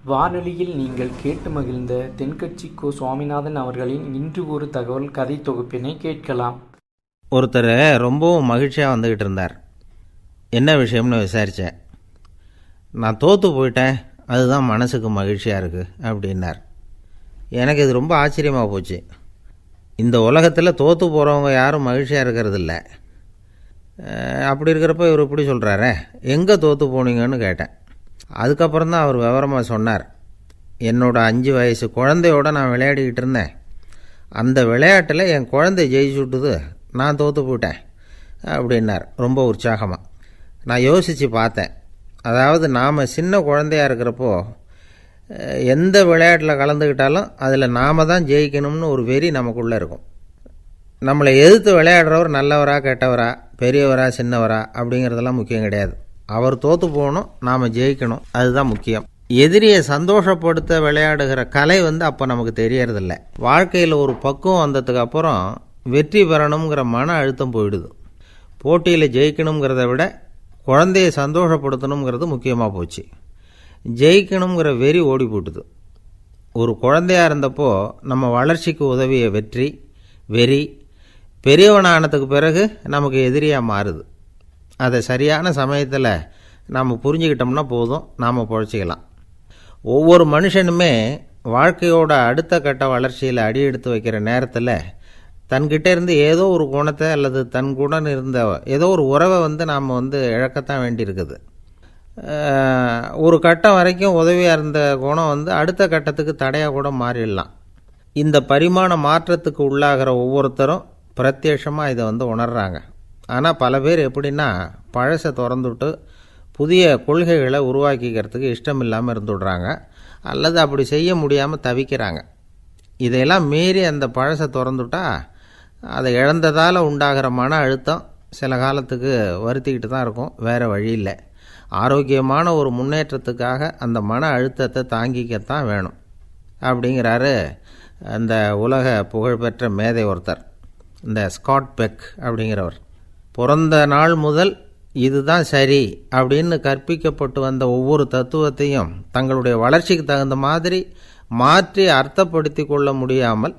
வானொலியில் நீங்கள் கேட்டு மகிழ்ந்த தென்கட்சி கோ. சுவாமிநாதன் அவர்களின் இன்று ஒரு தகவல் கதை தொகுப்பினை கேட்கலாம். ஒருத்தர் ரொம்பவும் மகிழ்ச்சியாக வந்துக்கிட்டு இருந்தார். என்ன விஷயம்னு விசாரித்தேன். நான் தோற்று போயிட்டேன், அதுதான் மனசுக்கு மகிழ்ச்சியாக இருக்குது அப்படின்னார். எனக்கு இது ரொம்ப ஆச்சரியமாக போச்சு. இந்த உலகத்தில் தோற்று போகிறவங்க யாரும் மகிழ்ச்சியாக இருக்கிறதில்ல. அப்படி இருக்கிறப்ப இவர் இப்படி சொல்கிறாரே, எங்கே தோற்று போனீங்கன்னு கேட்டேன். அதுக்கப்புறம் தான் அவர் விவரமாக சொன்னார். என்னோடய 5 வயசு குழந்தையோடு நான் விளையாடிக்கிட்டு இருந்தேன். அந்த விளையாட்டில் என் குழந்தை ஜெயிச்சு விட்டுது, நான் தோற்று போயிட்டேன் அப்படின்னார் ரொம்ப உற்சாகமாக. நான் யோசித்து பார்த்தேன். அதாவது நாம் சின்ன குழந்தையாக இருக்கிறப்போ எந்த விளையாட்டில் கலந்துக்கிட்டாலும் அதில் நாம் தான் ஜெயிக்கணும்னு ஒரு வெறி நமக்குள்ளே இருக்கும். நம்மளை எதிர்த்து விளையாடுறவர் நல்லவரா கெட்டவரா, பெரியவரா சின்னவரா அப்படிங்கிறதெல்லாம் முக்கியம் கிடையாது. அவர் தோற்று போகணும், நாம் ஜெயிக்கணும், அதுதான் முக்கியம். எதிரியை சந்தோஷப்படுத்த விளையாடுகிற கலை அப்போ நமக்கு தெரியறதில்ல. வாழ்க்கையில் ஒரு பக்குவம் வந்ததுக்கு அப்புறம் வெற்றி பெறணுங்கிற மன அழுத்தம் போயிடுது. போட்டியில் ஜெயிக்கணுங்கிறத விட குழந்தையை சந்தோஷப்படுத்தணுங்கிறது முக்கியமாக போச்சு. ஜெயிக்கணுங்கிற வெறி ஓடி போட்டுது. ஒரு குழந்தையாக இருந்தப்போ நம்ம வளர்ச்சிக்கு உதவிய வெறி பெரியவனானதுக்கு பிறகு நமக்கு எதிரியாக மாறுது. அதை சரியான சமயத்தில் நாம் புரிஞ்சுக்கிட்டோம்னா போதும், நாம் பொழைச்சிக்கலாம். ஒவ்வொரு மனுஷனுமே வாழ்க்கையோட அடுத்த கட்ட வளர்ச்சியில் அடி எடுத்து வைக்கிற நேரத்தில் தன்கிட்ட இருந்து ஏதோ ஒரு குணத்தை அல்லது தன் குணம் இருந்த ஏதோ ஒரு உறவை நாம் இழக்கத்தான் வேண்டியிருக்குது. ஒரு கட்டம் வரைக்கும் உதவியாக இருந்த குணம் அடுத்த கட்டத்துக்கு தடையாக கூட மாறிடலாம். இந்த பரிமாண மாற்றத்துக்கு உள்ளாகிற ஒவ்வொருத்தரும் பிரத்யட்சமாக இதை உணர்கிறாங்க. ஆனால் பல பேர் எப்படின்னா, பழசை திறந்துவிட்டு புதிய கொள்கைகளை உருவாக்கிக்கிறதுக்கு இஷ்டம் இல்லாமல் இருந்துவிடுறாங்க, அல்லது அப்படி செய்ய முடியாமல் தவிக்கிறாங்க. இதையெல்லாம் மீறி அந்த பழசை திறந்துவிட்டா அதை இழந்ததால் உண்டாகிற மன அழுத்தம் சில காலத்துக்கு வருத்திக்கிட்டு தான் இருக்கும், வேறு வழி இல்லை. ஆரோக்கியமான ஒரு முன்னேற்றத்துக்காக அந்த மன அழுத்தத்தை தாங்கிக்கத்தான் வேணும் அப்படிங்கிறாரு அந்த உலக புகழ்பெற்ற மேதை ஒருத்தர், இந்த ஸ்காட் பெக் அப்படிங்கிறவர். பிறந்த நாள் முதல் இதுதான் சரி அப்படின்னு கற்பிக்கப்பட்டு வந்த ஒவ்வொரு தத்துவத்தையும் தங்களுடைய வளர்ச்சிக்கு தகுந்த மாதிரி மாற்றி அர்த்தப்படுத்தி கொள்ள முடியாமல்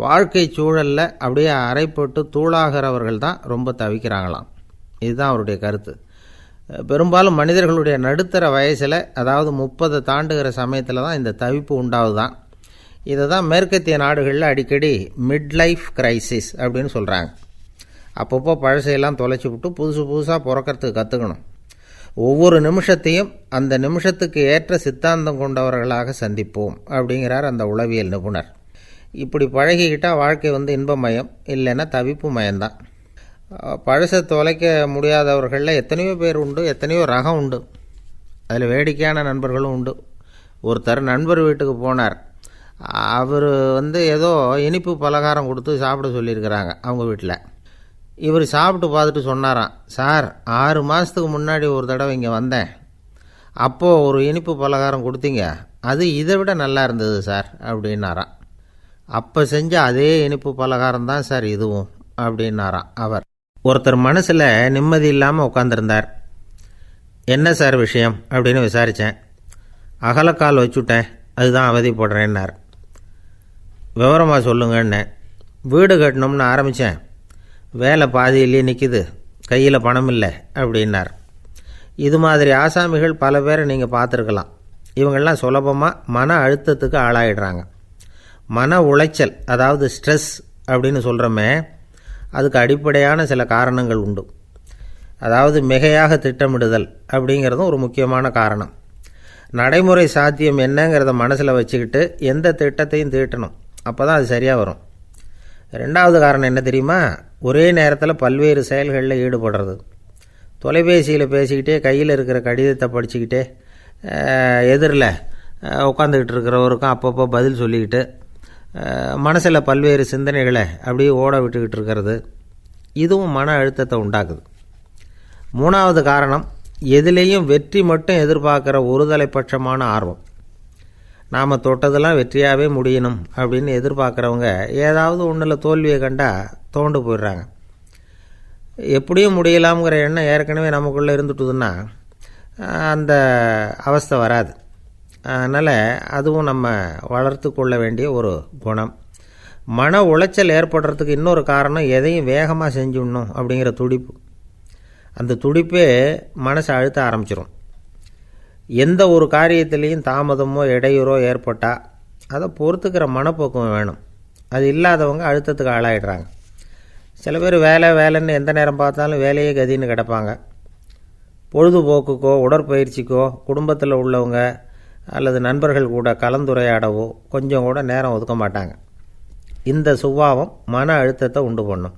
வாழ்க்கை சூழலில் அப்படியே அரைப்பட்டு தூளாகிறவர்கள் தான் ரொம்ப தவிக்கிறாங்களாம். இதுதான் அவருடைய கருத்து. பெரும்பாலும் மனிதர்களுடைய நடுத்தர வயசில், அதாவது 30 தாண்டுகிற சமயத்தில் தான் இந்த தவிப்பு உண்டாகுதான். இதை தான் மேற்கத்திய நாடுகளில் அடிக்கடி மிட் லைஃப் கிரைசிஸ் அப்படின்னு சொல்கிறாங்க. அப்பப்போ பழசையெல்லாம் தொலைச்சி விட்டு புதுசாக பிறக்கிறதுக்கு கற்றுக்கணும். ஒவ்வொரு நிமிஷத்தையும் அந்த நிமிஷத்துக்கு ஏற்ற சித்தாந்தம் கொண்டவர்களாக சந்திப்போம் அப்படிங்கிறார் அந்த உளவியல் நிபுணர். இப்படி பழகிக்கிட்டால் வாழ்க்கை இன்பமயம், இல்லைன்னா தவிப்பு மயம்தான். பழசை தொலைக்க முடியாதவர்களில் எத்தனையோ பேர் உண்டு, எத்தனையோ ரகம் உண்டு. அதில் வேடிக்கையான நண்பர்களும் உண்டு. ஒருத்தர் நண்பர் வீட்டுக்கு போனார். அவர் ஏதோ இனிப்பு பலகாரம் கொடுத்து சாப்பிட சொல்லியிருக்கிறாங்க அவங்க வீட்டில். இவர் சாப்பிட்டு பார்த்துட்டு சொன்னாராம், சார் 6 மாதத்துக்கு முன்னாடி ஒரு தடவை இங்கே வந்தேன், அப்போது ஒரு இனிப்பு பலகாரம் கொடுத்தீங்க, அது இதை விட நல்லா இருந்தது சார் அப்படின்னாராம். அப்போ செஞ்ச அதே இனிப்பு பலகாரம் தான் சார் இதுவும் அப்படின்னாராம் அவர். ஒருத்தர் மனசில் நிம்மதி இல்லாமல் உட்காந்துருந்தார். என்ன சார் விஷயம் அப்படின்னு விசாரித்தேன். அகலக்கால் வச்சுட்டேன், அதுதான் அவதிப்படுறேன்னார். விவரமாக சொல்லுங்கன்னேன். வீடு கட்டணும்னு ஆரம்பித்தேன், வேலை பாதியிலேயே நிற்கிது, கையில் பணம் இல்லை அப்படின்னார். இது மாதிரி ஆசாமிகள் பல பேரை நீங்கள் பார்த்துருக்கலாம். இவங்கெல்லாம் சுலபமாக மன அழுத்தத்துக்கு ஆளாயிடுறாங்க. மன உளைச்சல், அதாவது ஸ்ட்ரெஸ் அப்படின்னு சொல்கிறோமே, அதுக்கு அடிப்படையான சில காரணங்கள் உண்டு. அதாவது மிகையாக திட்டமிடுதல் அப்படிங்கிறதும் ஒரு முக்கியமான காரணம். நடைமுறை சாத்தியம் என்னங்கிறத மனசில் வச்சுக்கிட்டு எந்த திட்டத்தையும் தீட்டணும், அப்போ தான் அது சரியாக வரும். 2வது காரணம் என்ன தெரியுமா? ஒரே நேரத்தில் பல்வேறு செயல்களில் ஈடுபடுறது. தொலைபேசியில் பேசிக்கிட்டே கையில் இருக்கிற கடிதத்தை படிச்சுக்கிட்டே எதிரில் உட்காந்துக்கிட்டு இருக்கிறவருக்கும் அப்பப்போ பதில் சொல்லிக்கிட்டு மனசில் பல்வேறு சிந்தனைகளை அப்படியே ஓட விட்டுக்கிட்டு இருக்கிறது, இதுவும் மன அழுத்தத்தை உண்டாக்குது. 3வது காரணம், எதிலேயும் வெற்றி மட்டும் எதிர்பார்க்குற ஒருதலைப்பட்சமான ஆர்வம். நாம் தொட்டதெல்லாம் வெற்றியாகவே முடியணும் அப்படின்னு எதிர்பார்க்குறவங்க ஏதாவது ஒன்றில் தோல்வியை கண்டால் தோண்டு போயிடுறாங்க. எப்படியும் முடியலாம்ங்கிற எண்ணம் ஏற்கனவே நமக்குள்ளே இருந்துட்டுதுன்னா அந்த அவஸ்தை வராது. அதனால் அதுவும் நம்ம வளர்த்து கொள்ள வேண்டிய ஒரு குணம். மன உளைச்சல் ஏற்படுறதுக்கு இன்னொரு காரணம் எதையும் வேகமாக செஞ்சுடணும் அப்படிங்கிற துடிப்பு. அந்த துடிப்பே மனசை அழுத்த ஆரம்பிச்சிடும். எந்த ஒரு காரியத்திலையும் தாமதமோ இடையூறோ ஏற்பட்டால் அதை பொறுத்துக்கிற மனப்போக்கம் வேணும். அது இல்லாதவங்க அழுத்தத்துக்கு ஆளாயிடுறாங்க. சில பேர் வேலைன்னு எந்த நேரம் பார்த்தாலும் வேலையே கதின்னு கிடப்பாங்க. பொழுதுபோக்குக்கோ உடற்பயிற்சிக்கோ குடும்பத்தில் உள்ளவங்க அல்லது நண்பர்கள் கூட கலந்துரையாடவோ கொஞ்சம் கூட நேரம் ஒதுக்க மாட்டாங்க. இந்த சுபாவம் மன அழுத்தத்தை உண்டு பண்ணும்.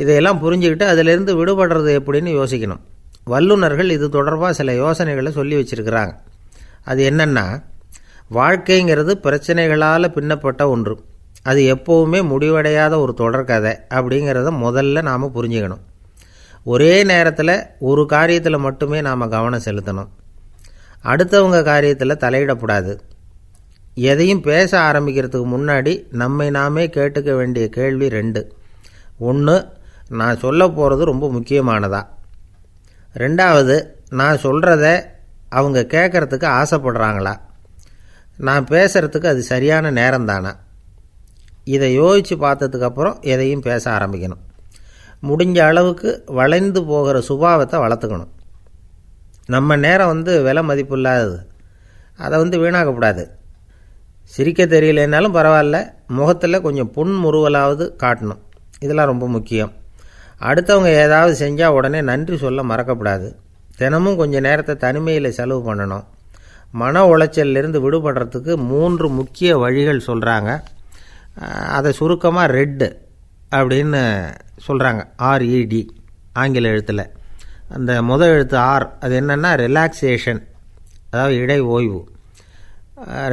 இதையெல்லாம் புரிஞ்சுக்கிட்டு அதிலிருந்து விடுபடுறது எப்படின்னு யோசிக்கணும். வல்லுநர்கள் இது தொடர்பாக சில யோசனைகளை சொல்லி வச்சுருக்கிறாங்க. அது என்னென்னா, வாழ்க்கைங்கிறது பிரச்சனைகளால் பின்னப்பட்ட ஒன்று. அது எப்போவுமே முடிவடையாத ஒரு தொடர்கதை அப்படிங்கிறத முதல்ல நாம் புரிஞ்சுக்கணும். ஒரே நேரத்தில் ஒரு காரியத்தில் மட்டுமே நாம் கவனம் செலுத்தணும். அடுத்தவங்க காரியத்தில் தலையிடக்கூடாது. எதையும் பேச ஆரம்பிக்கிறதுக்கு முன்னாடி நம்மை நாமே கேட்டுக்க வேண்டிய கேள்வி 2. 1, நான் சொல்ல போகிறது ரொம்ப முக்கியமானதா? 2வது, நான் சொல்கிறத அவங்க கேட்குறதுக்கு ஆசைப்படுறாங்களா? நான் பேசுகிறதுக்கு அது சரியான நேரம் தானா? இதை யோசித்து பார்த்ததுக்கப்புறம் எதையும் பேச ஆரம்பிக்கணும். முடிஞ்ச அளவுக்கு வளைந்து போகிற சுபாவத்தை வளர்த்துக்கணும். நம்ம நேரம் விலை மதிப்பு இல்லாதது. அதை வீணாக்கக்கூடாது. சிரிக்க தெரியலனாலும் பரவாயில்ல, முகத்தில் கொஞ்சம் புன்முறுவலாவது காட்டணும். இதெல்லாம் ரொம்ப முக்கியம். அடுத்தவங்க ஏதாவது செஞ்சால் உடனே நன்றி சொல்ல மறக்கக்கூடாது. தினமும் கொஞ்சம் நேரத்தை தனிமையில் செலவு பண்ணணும். மன உளைச்சலிருந்து விடுபடுறதுக்கு 3 முக்கிய வழிகள் சொல்கிறாங்க. அதை சுருக்கமாக ரெட் அப்படின்னு சொல்கிறாங்க. RED ஆங்கில எழுத்தில். அந்த முதல் எழுத்து R, அது என்னென்னா ரிலாக்ஸேஷன், அதாவது இடை ஓய்வு.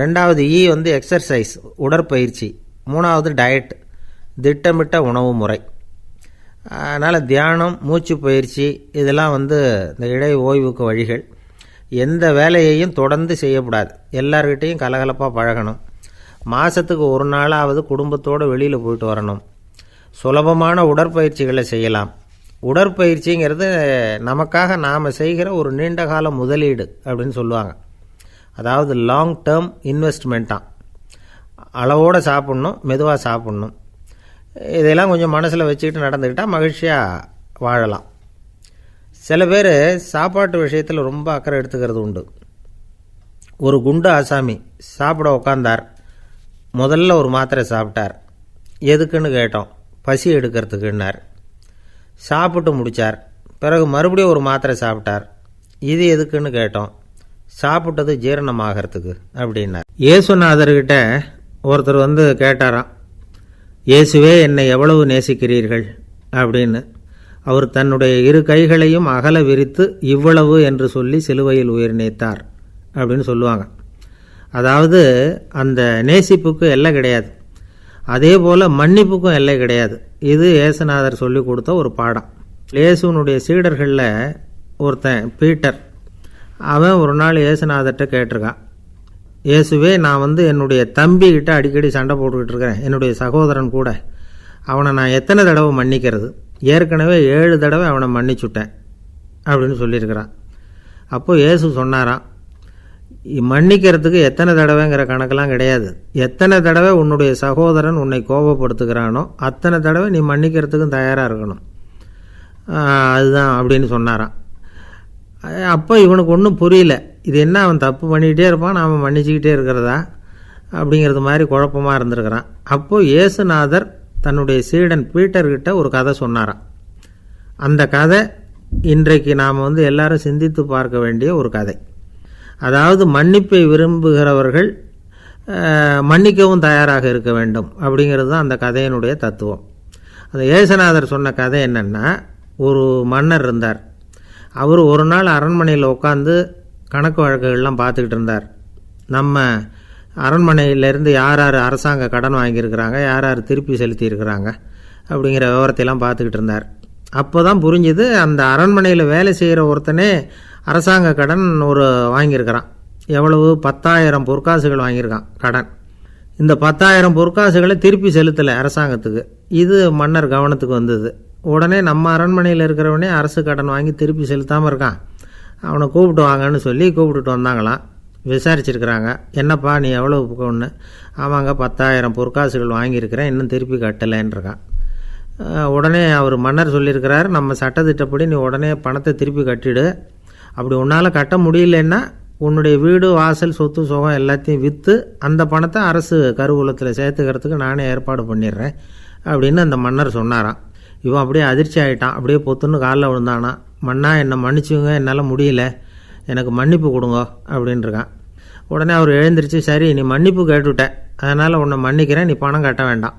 2வது E எக்ஸர்சைஸ், உடற்பயிற்சி. 3வது டயட், திட்டமிட்ட உணவு முறை. அதனால் தியானம், மூச்சு பயிற்சி இதெல்லாம் இந்த இடை ஓய்வுக்கு வழிகள். எந்த வேலையையும் தொடர்ந்து செய்யக்கூடாது. எல்லார்கிட்டையும் கலகலப்பாக பழகணும். மாதத்துக்கு ஒரு நாளாவது குடும்பத்தோடு வெளியில் போயிட்டு வரணும். சுலபமான உடற்பயிற்சிகளை செய்யலாம். உடற்பயிற்சிங்கிறது நமக்காக நாம் செய்கிற ஒரு நீண்டகால முதலீடு அப்படின்னு சொல்லுவாங்க. அதாவது லாங் டேர்ம் இன்வெஸ்ட்மெண்ட்டாக. அளவோடு சாப்பிட்ணும், மெதுவாக சாப்பிட்ணும். இதெல்லாம் கொஞ்சம் மனசில் வச்சுக்கிட்டு நடந்துக்கிட்டால் மகிழ்ச்சியாக வாழலாம். சில பேர் சாப்பாட்டு விஷயத்தில் ரொம்ப அக்கறை எடுத்துக்கிறது உண்டு. ஒரு குண்டு ஆசாமி சாப்பிட உக்காந்தார். முதல்ல ஒரு மாத்திரை சாப்பிட்டார். எதுக்குன்னு கேட்டோம். பசி எடுக்கிறதுக்குன்னார். சாப்பிட்டு முடித்தார். பிறகு மறுபடியும் ஒரு மாத்திரை சாப்பிட்டார். இது எதுக்குன்னு கேட்டோம். சாப்பிட்டது ஜீரணமாகறதுக்கு அப்படின்னார். இயேசுநாதர்கிட்ட ஒருத்தர் கேட்டாராம், இயேசுவே என்னை எவ்வளவு நேசிக்கிறீர்கள் அப்படின்னு. அவர் தன்னுடைய 2 கைகளையும் அகல விரித்து இவ்வளவு என்று சொல்லி சிலுவையில் உயிர் நீத்தார் அப்படின்னு சொல்லுவாங்க. அதாவது அந்த நேசிப்புக்கு எல்லை கிடையாது. அதே போல் மன்னிப்புக்கும் எல்லை கிடையாது. இது இயேசுநாதர் சொல்லி கொடுத்த ஒரு பாடம். இயேசுனுடைய சீடர்களில் ஒருத்தன் பீட்டர், அவன் ஒரு நாள் இயேசுநாதர்கிட்ட கேட்டிருக்கான், இயேசுவே நான் என்னுடைய தம்பிக்கிட்ட அடிக்கடி சண்டை போட்டுக்கிட்டு இருக்கிறேன், என்னுடைய சகோதரன் கூட. அவனை நான் எத்தனை தடவை மன்னிக்கிறது? ஏற்கனவே 7 தடவை அவனை மன்னிச்சுட்டேன் அப்படின்னு சொல்லியிருக்கிறான். அப்போது இயேசு சொன்னாராம், மன்னிக்கிறதுக்கு எத்தனை தடவைங்கிற கணக்கெல்லாம் கிடையாது. எத்தனை தடவை உன்னுடைய சகோதரன் உன்னை கோபப்படுத்துகிறானோ அத்தனை தடவை நீ மன்னிக்கிறதுக்கும் தயாராக இருக்கணும். அதுதான் அப்படின்னு சொன்னாராம். அப்போ இவனுக்கு ஒன்றும் புரியல. இது என்ன, அவன் தப்பு பண்ணிக்கிட்டே இருப்பான், நாம் மன்னிச்சுக்கிட்டே இருக்கிறதா அப்படிங்கிறது மாதிரி குழப்பமாக இருந்திருக்கிறான். அப்போது இயேசுநாதர் தன்னுடைய சீடன் பீட்டர்கிட்ட ஒரு கதை சொன்னாராம். அந்த கதை இன்றைக்கு நாம் எல்லாரும் சிந்தித்து பார்க்க வேண்டிய ஒரு கதை. அதாவது மன்னிப்பை விரும்புகிறவர்கள் மன்னிக்கவும் தயாராக இருக்க வேண்டும் அப்படிங்கிறது தான் அந்த கதையினுடைய தத்துவம். அந்த இயேசுநாதர் சொன்ன கதை என்னென்னா, ஒரு மன்னர் இருந்தார். அவர் ஒரு நாள் அரண்மனையில் உட்காந்து கணக்கு வழக்குகள்லாம் பார்த்துக்கிட்டு இருந்தார். நம்ம அரண்மனையிலேருந்து யார் யார் அரசாங்க கடன் வாங்கியிருக்கிறாங்க, யார் யார் திருப்பி செலுத்தியிருக்கிறாங்க அப்படிங்கிற விவரத்தையெல்லாம் பார்த்துக்கிட்டு இருந்தார். அப்போ தான் புரிஞ்சுது, அந்த அரண்மனையில் வேலை செய்கிற ஒருத்தனே அரசாங்க கடன் வாங்கியிருக்கிறான். எவ்வளவு? 10,000 பொற்காசுகள் வாங்கியிருக்கான் கடன். இந்த 10,000 பொற்காசுகளை திருப்பி செலுத்தலை அரசாங்கத்துக்கு. இது மன்னர் கவனத்துக்கு வந்தது. உடனே நம்ம அரண்மனையில் இருக்கிறவனே அரசு கடன் வாங்கி திருப்பி செலுத்தாமல் இருக்கான், அவனை கூப்பிட்டு வாங்கன்னு சொல்லி கூப்பிட்டுட்டு வந்தாங்களாம். விசாரிச்சிருக்கிறாங்க. என்னப்பா நீ எவ்வளோ ஒன்று? ஆமாங்க 10,000 பொற்காசுகள் வாங்கியிருக்கிறேன், இன்னும் திருப்பி கட்டலைன்றான். உடனே அவர் மன்னர் சொல்லியிருக்கிறார், நம்ம சட்டத்திட்டப்படி நீ உடனே பணத்தை திருப்பி கட்டிடு. அப்படி உன்னால் கட்ட முடியலன்னா உன்னுடைய வீடு வாசல் சொத்து சுகம் எல்லாத்தையும் விற்று அந்த பணத்தை அரசு கருவூலத்தில் சேர்த்துக்கிறதுக்கு நானே ஏற்பாடு பண்ணிடுறேன் அப்படின்னு அந்த மன்னர் சொன்னாராம். இவன் அப்படியே அதிர்ச்சி ஆகிட்டான். அப்படியே பொத்துன்னு காலில் விழுந்தானா. மன்னா என்னை மன்னிச்சுங்க, என்னால் முடியல, எனக்கு மன்னிப்பு கொடுங்க அப்படின்ட்டுருக்கான். உடனே அவர் எழுந்திரிச்சு, சரி நீ மன்னிப்பு கேட்டுவிட்ட, அதனால் உன்னை மன்னிக்கிறேன், நீ பணம் கட்ட வேண்டாம்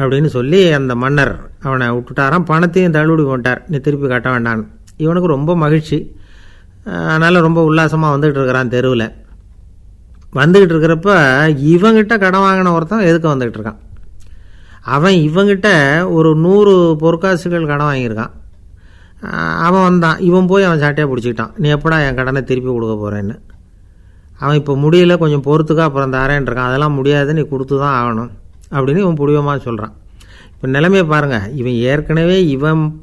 அப்படின்னு சொல்லி அந்த மன்னர் அவனை விட்டுட்டாராம். பணத்தையும் தள்ளுபடி போட்டார், நீ திருப்பி கட்ட வேண்டான்னு. இவனுக்கு ரொம்ப மகிழ்ச்சி. அதனால் ரொம்ப உல்லாசமாக வந்துக்கிட்டு இருக்கிறான். தெருவில் வந்துக்கிட்டு இருக்கிறப்ப இவங்கிட்ட கடன் வாங்கின ஒருத்தன் எதுக்கு வந்துக்கிட்டு இருக்கான். அவன் இவங்கிட்ட ஒரு 100 பொற்காசுகள் கடன் வாங்கியிருக்கான். அவன் வந்தான். இவன் போய் அவன் சாட்டையாக பிடிச்சிக்கிட்டான், நீ எப்படா என் கடனை திருப்பி கொடுக்க போகிறேன்னு. அவன் இப்போ முடியல, கொஞ்சம் பொறுத்துக்கா, அப்புறம் தரேன் இருக்கான். அதெல்லாம் முடியாது, நீ கொடுத்து தான் ஆகணும் அப்படின்னு இவன் புடிவமாக சொல்கிறான். இப்போ நிலைமையை பாருங்கள். இவன் ஏற்கனவே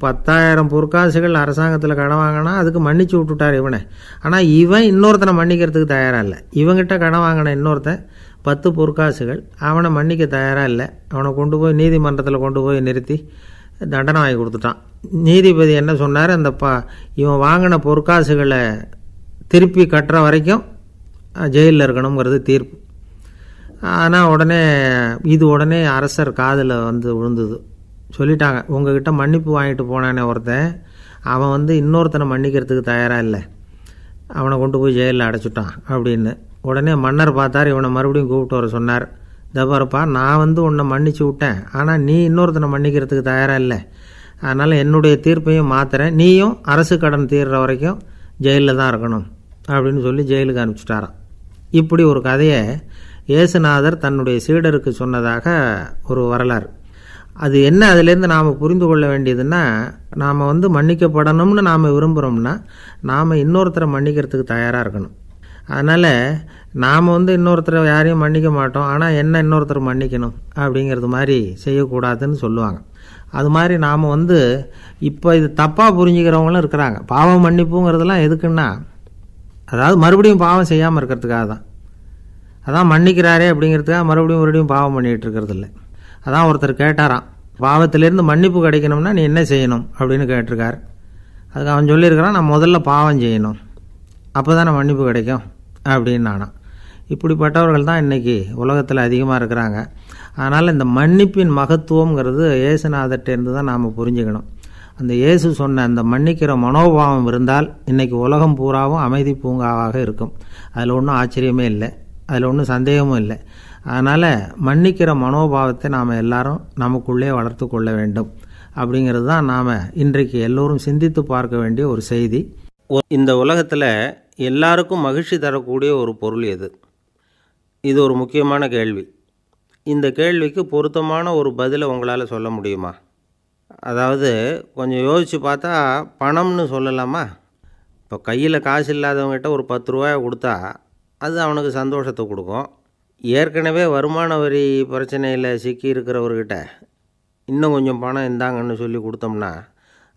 10,000 பொற்காசுகள் அரசாங்கத்தில் கடன் வாங்கினா அதுக்கு மன்னிச்சு விட்டுட்டார் இவனை. ஆனால் இவன் இன்னொருத்தனை மன்னிக்கிறதுக்கு தயாராக இல்லை. இவங்கிட்ட கடன் வாங்கின இன்னொருத்தன் 10 பொற்காசுகள், அவனை மன்னிக்க தயாராக இல்லை. அவனை கொண்டு போய் நீதிமன்றத்தில் கொண்டு போய் நிறுத்தி தண்டனை வாங்கி கொடுத்துட்டான். நீதிபதி என்ன சொன்னார், அந்த இவன் வாங்கின பொற்காசுகளை திருப்பி கட்டுற வரைக்கும் ஜெயிலில் இருக்கணுங்கிறது தீர்ப்பு. ஆனால் உடனே அரசர் காதில் வந்து விழுந்தது. சொல்லிட்டாங்க, உங்ககிட்ட மன்னிப்பு வாங்கிட்டு போனானே ஒருத்தன், அவன் இன்னொருத்தனை மன்னிக்கிறதுக்கு தயாராக இல்லை, அவனை கொண்டு போய் ஜெயிலில் அடைச்சிட்டான் அப்படின்னு. உடனே மன்னர் பார்த்தார், இவனை மறுபடியும் கூப்பிட்டு வர சொன்னார். தபாரப்பா, நான் உன்னை மன்னிச்சு விட்டேன், ஆனால் நீ இன்னொருத்தனை மன்னிக்கிறதுக்கு தயாராக இல்லை, அதனால் என்னுடைய தீர்ப்பையும் மாற்றுறேன், நீயும் அரசு கடன் தீர்ற வரைக்கும் ஜெயிலில் தான் இருக்கணும் அப்படின்னு சொல்லி ஜெயிலுக்கு அனுப்பிச்சிட்டாராம். இப்படி ஒரு கதையை இயேசுநாதர் தன்னுடைய சீடருக்கு சொன்னதாக ஒரு வரலாறு. அது என்ன, அதிலேருந்து நாம் புரிந்து கொள்ள வேண்டியதுன்னா, நாம் மன்னிக்கப்படணும்னு நாம் விரும்புகிறோம்னா நாம் இன்னொருத்தரை மன்னிக்கிறதுக்கு தயாராக இருக்கணும். அதனால் நாம் இன்னொருத்தரை யாரையும் மன்னிக்க மாட்டோம், ஆனால் என்ன இன்னொருத்தர் மன்னிக்கணும் அப்படிங்கிறது மாதிரி செய்யக்கூடாதுன்னு சொல்லுவாங்க. அது மாதிரி நாம் இப்போ இது தப்பாக புரிஞ்சுக்கிறவங்களும் இருக்கிறாங்க. பாவம் மன்னிப்புங்கிறதுலாம் எதுக்குன்னா, அதாவது மறுபடியும் பாவம் செய்யாமல் இருக்கிறதுக்காக தான். அதான் மன்னிக்கிறாரே அப்படிங்கிறதுக்காக மறுபடியும் பாவம் பண்ணிகிட்டு இருக்கிறது இல்லை. அதான் ஒருத்தர் கேட்டாராம், பாவத்திலேருந்து மன்னிப்பு கிடைக்கணும்னா நீ என்ன செய்யணும் அப்படின்னு கேட்டிருக்கார். அதுக்கு அவன் சொல்லியிருக்கிறான், நான் முதல்ல பாவம் செய்யணும், அப்போ தான் மன்னிப்பு கிடைக்கும் அப்படின்னு நானாம். இப்படிப்பட்டவர்கள் தான் இன்றைக்கி உலகத்தில் அதிகமாக இருக்கிறாங்க. அதனால் இந்த மன்னிப்பின் மகத்துவங்கிறது இயேசுநாதர்கிட்டேருந்து தான் நாம் புரிஞ்சுக்கணும். அந்த இயேசு சொன்ன அந்த மன்னிக்கிற மனோபாவம் இருந்தால் இன்றைக்கி உலகம் பூராவும் அமைதி பூங்காவாக இருக்கும். அதில் ஒன்றும் ஆச்சரியமே இல்லை, அதில் ஒன்றும் சந்தேகமும் இல்லை. அதனால் மன்னிக்கிற மனோபாவத்தை நாம் எல்லாரும் நமக்குள்ளே வளர்த்து கொள்ள வேண்டும் அப்படிங்கிறது தான் நாம் இன்றைக்கு எல்லோரும் சிந்தித்து பார்க்க வேண்டிய ஒரு செய்தி. இந்த உலகத்தில் எல்லாருக்கும் மகிழ்ச்சி தரக்கூடிய ஒரு பொருள் எது? இது ஒரு முக்கியமான கேள்வி. இந்த கேள்விக்கு பொருத்தமான ஒரு பதிலை உங்களால் சொல்ல முடியுமா? அதாவது கொஞ்சம் யோசித்து பார்த்தா பணம்னு சொல்லலாமா? இப்போ கையில் காசு இல்லாதவங்ககிட்ட ஒரு 10 ரூபாயை கொடுத்தா அது அவனுக்கு சந்தோஷத்தை கொடுக்கும். ஏற்கனவே வருமான வரி பிரச்சனையில் சிக்கி இருக்கிறவர்கிட்ட இன்னும் கொஞ்சம் பணம் இந்தாங்கன்னு சொல்லி கொடுத்தோம்னா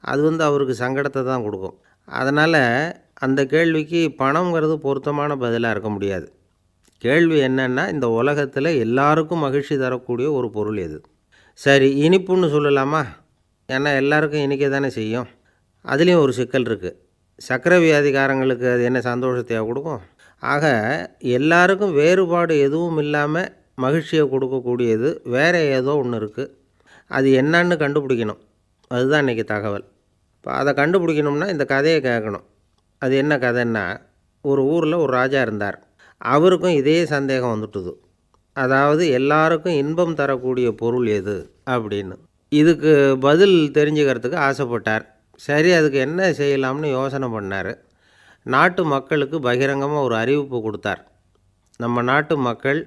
அது அவருக்கு சங்கடத்தை தான் கொடுக்கும். அதனால் அந்த கேள்விக்கு பணங்கிறது பொருத்தமான பதிலாக இருக்க முடியாது. கேள்வி என்னென்னா, இந்த உலகத்தில் எல்லாருக்கும் மகிழ்ச்சி தரக்கூடிய ஒரு பொருள் எது? சரி, இனிப்புன்னு சொல்லலாமா? ஏன்னா எல்லாருக்கும் இனிக்க தானே செய்யும். அதுலேயும் ஒரு சிக்கல் இருக்குது. சர்க்கரை வியாதிக்காரங்களுக்கு அது என்ன சந்தோஷத்தையாக கொடுக்கும்? ஆக எல்லாருக்கும் வேறுபாடு எதுவும் இல்லாமல் மகிழ்ச்சியை கொடுக்கக்கூடியது வேறு ஏதோ ஒன்று இருக்குது. அது என்னன்னு கண்டுபிடிக்கணும். அதுதான் இன்றைக்கி தகவல். இப்போ அதை கண்டுபிடிக்கணும்னா இந்த கதையை கேட்கணும். அது என்ன கதைன்னா, ஒரு ஊரில் ஒரு ராஜா இருந்தார். அவருக்கும் இதே சந்தேகம் வந்துட்டுது. அதாவது எல்லாருக்கும் இன்பம் தரக்கூடிய பொருள் எது அப்படின்னு. இதுக்கு பதில் தெரிஞ்சுக்கிறதுக்கு ஆசைப்பட்டார். சரி, அதுக்கு என்ன செய்யலாம்னு யோசனை பண்ணார். நாட்டு மக்களுக்கு பகிரங்கமாக ஒரு அறிவிப்பு கொடுத்தார். நம்ம நாட்டு மக்கள்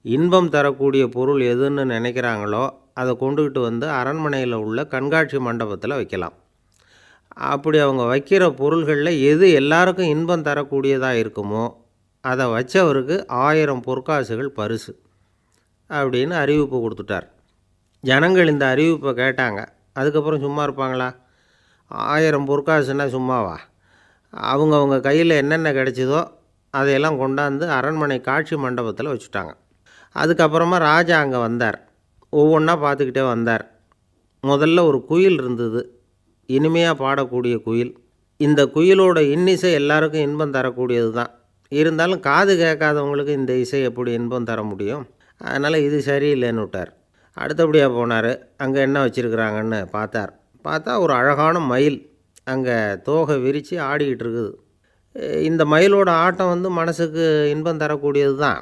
இன்பம் தரக்கூடிய பொருள் எதுன்னு நினைக்கிறாங்களோ அதை கொண்டுக்கிட்டு அரண்மனையில் உள்ள கண்காட்சி மண்டபத்தில் வைக்கலாம். அப்படி அவங்க வைக்கிற பொருள்களில் எது எல்லாருக்கும் இன்பம் தரக்கூடியதாக இருக்குமோ அதை வச்சவருக்கு 1000 பொற்காசுகள் பரிசு அப்படின்னு அறிவிப்பு கொடுத்துட்டார். ஜனங்கள் இந்த அறிவிப்பை கேட்டாங்க. அதுக்கப்புறம் சும்மா இருப்பாங்களா? 1000 பொற்காசுன்னா சும்மாவா? அவங்க கையில் என்னென்ன கிடைச்சதோ அதையெல்லாம் கொண்டாந்து அரண்மனை காட்சி மண்டபத்தில் வச்சுட்டாங்க. அதுக்கப்புறமா ராஜா அங்கே வந்தார். ஒவ்வொன்றா பார்த்துக்கிட்டே வந்தார். முதல்ல ஒரு குயில் இருந்தது, இனிமையாக பாடக்கூடிய குயில். இந்த குயிலோட இன்னிசை எல்லாருக்கும் இன்பம் தரக்கூடியது தான். இருந்தாலும் காது கேட்காதவங்களுக்கு இந்த இசை எப்படி இன்பம் தர முடியும்? அதனால் இது சரியில்லைன்னு விட்டார். அடுத்தபடியாக போனார். அங்கே என்ன வச்சுருக்குறாங்கன்னு பார்த்தா ஒரு அழகான மயில் அங்கே தோகை விரித்து ஆடிக்கிட்டு இருக்குது. இந்த மயிலோட ஆட்டம் மனசுக்கு இன்பம் தரக்கூடியது தான்.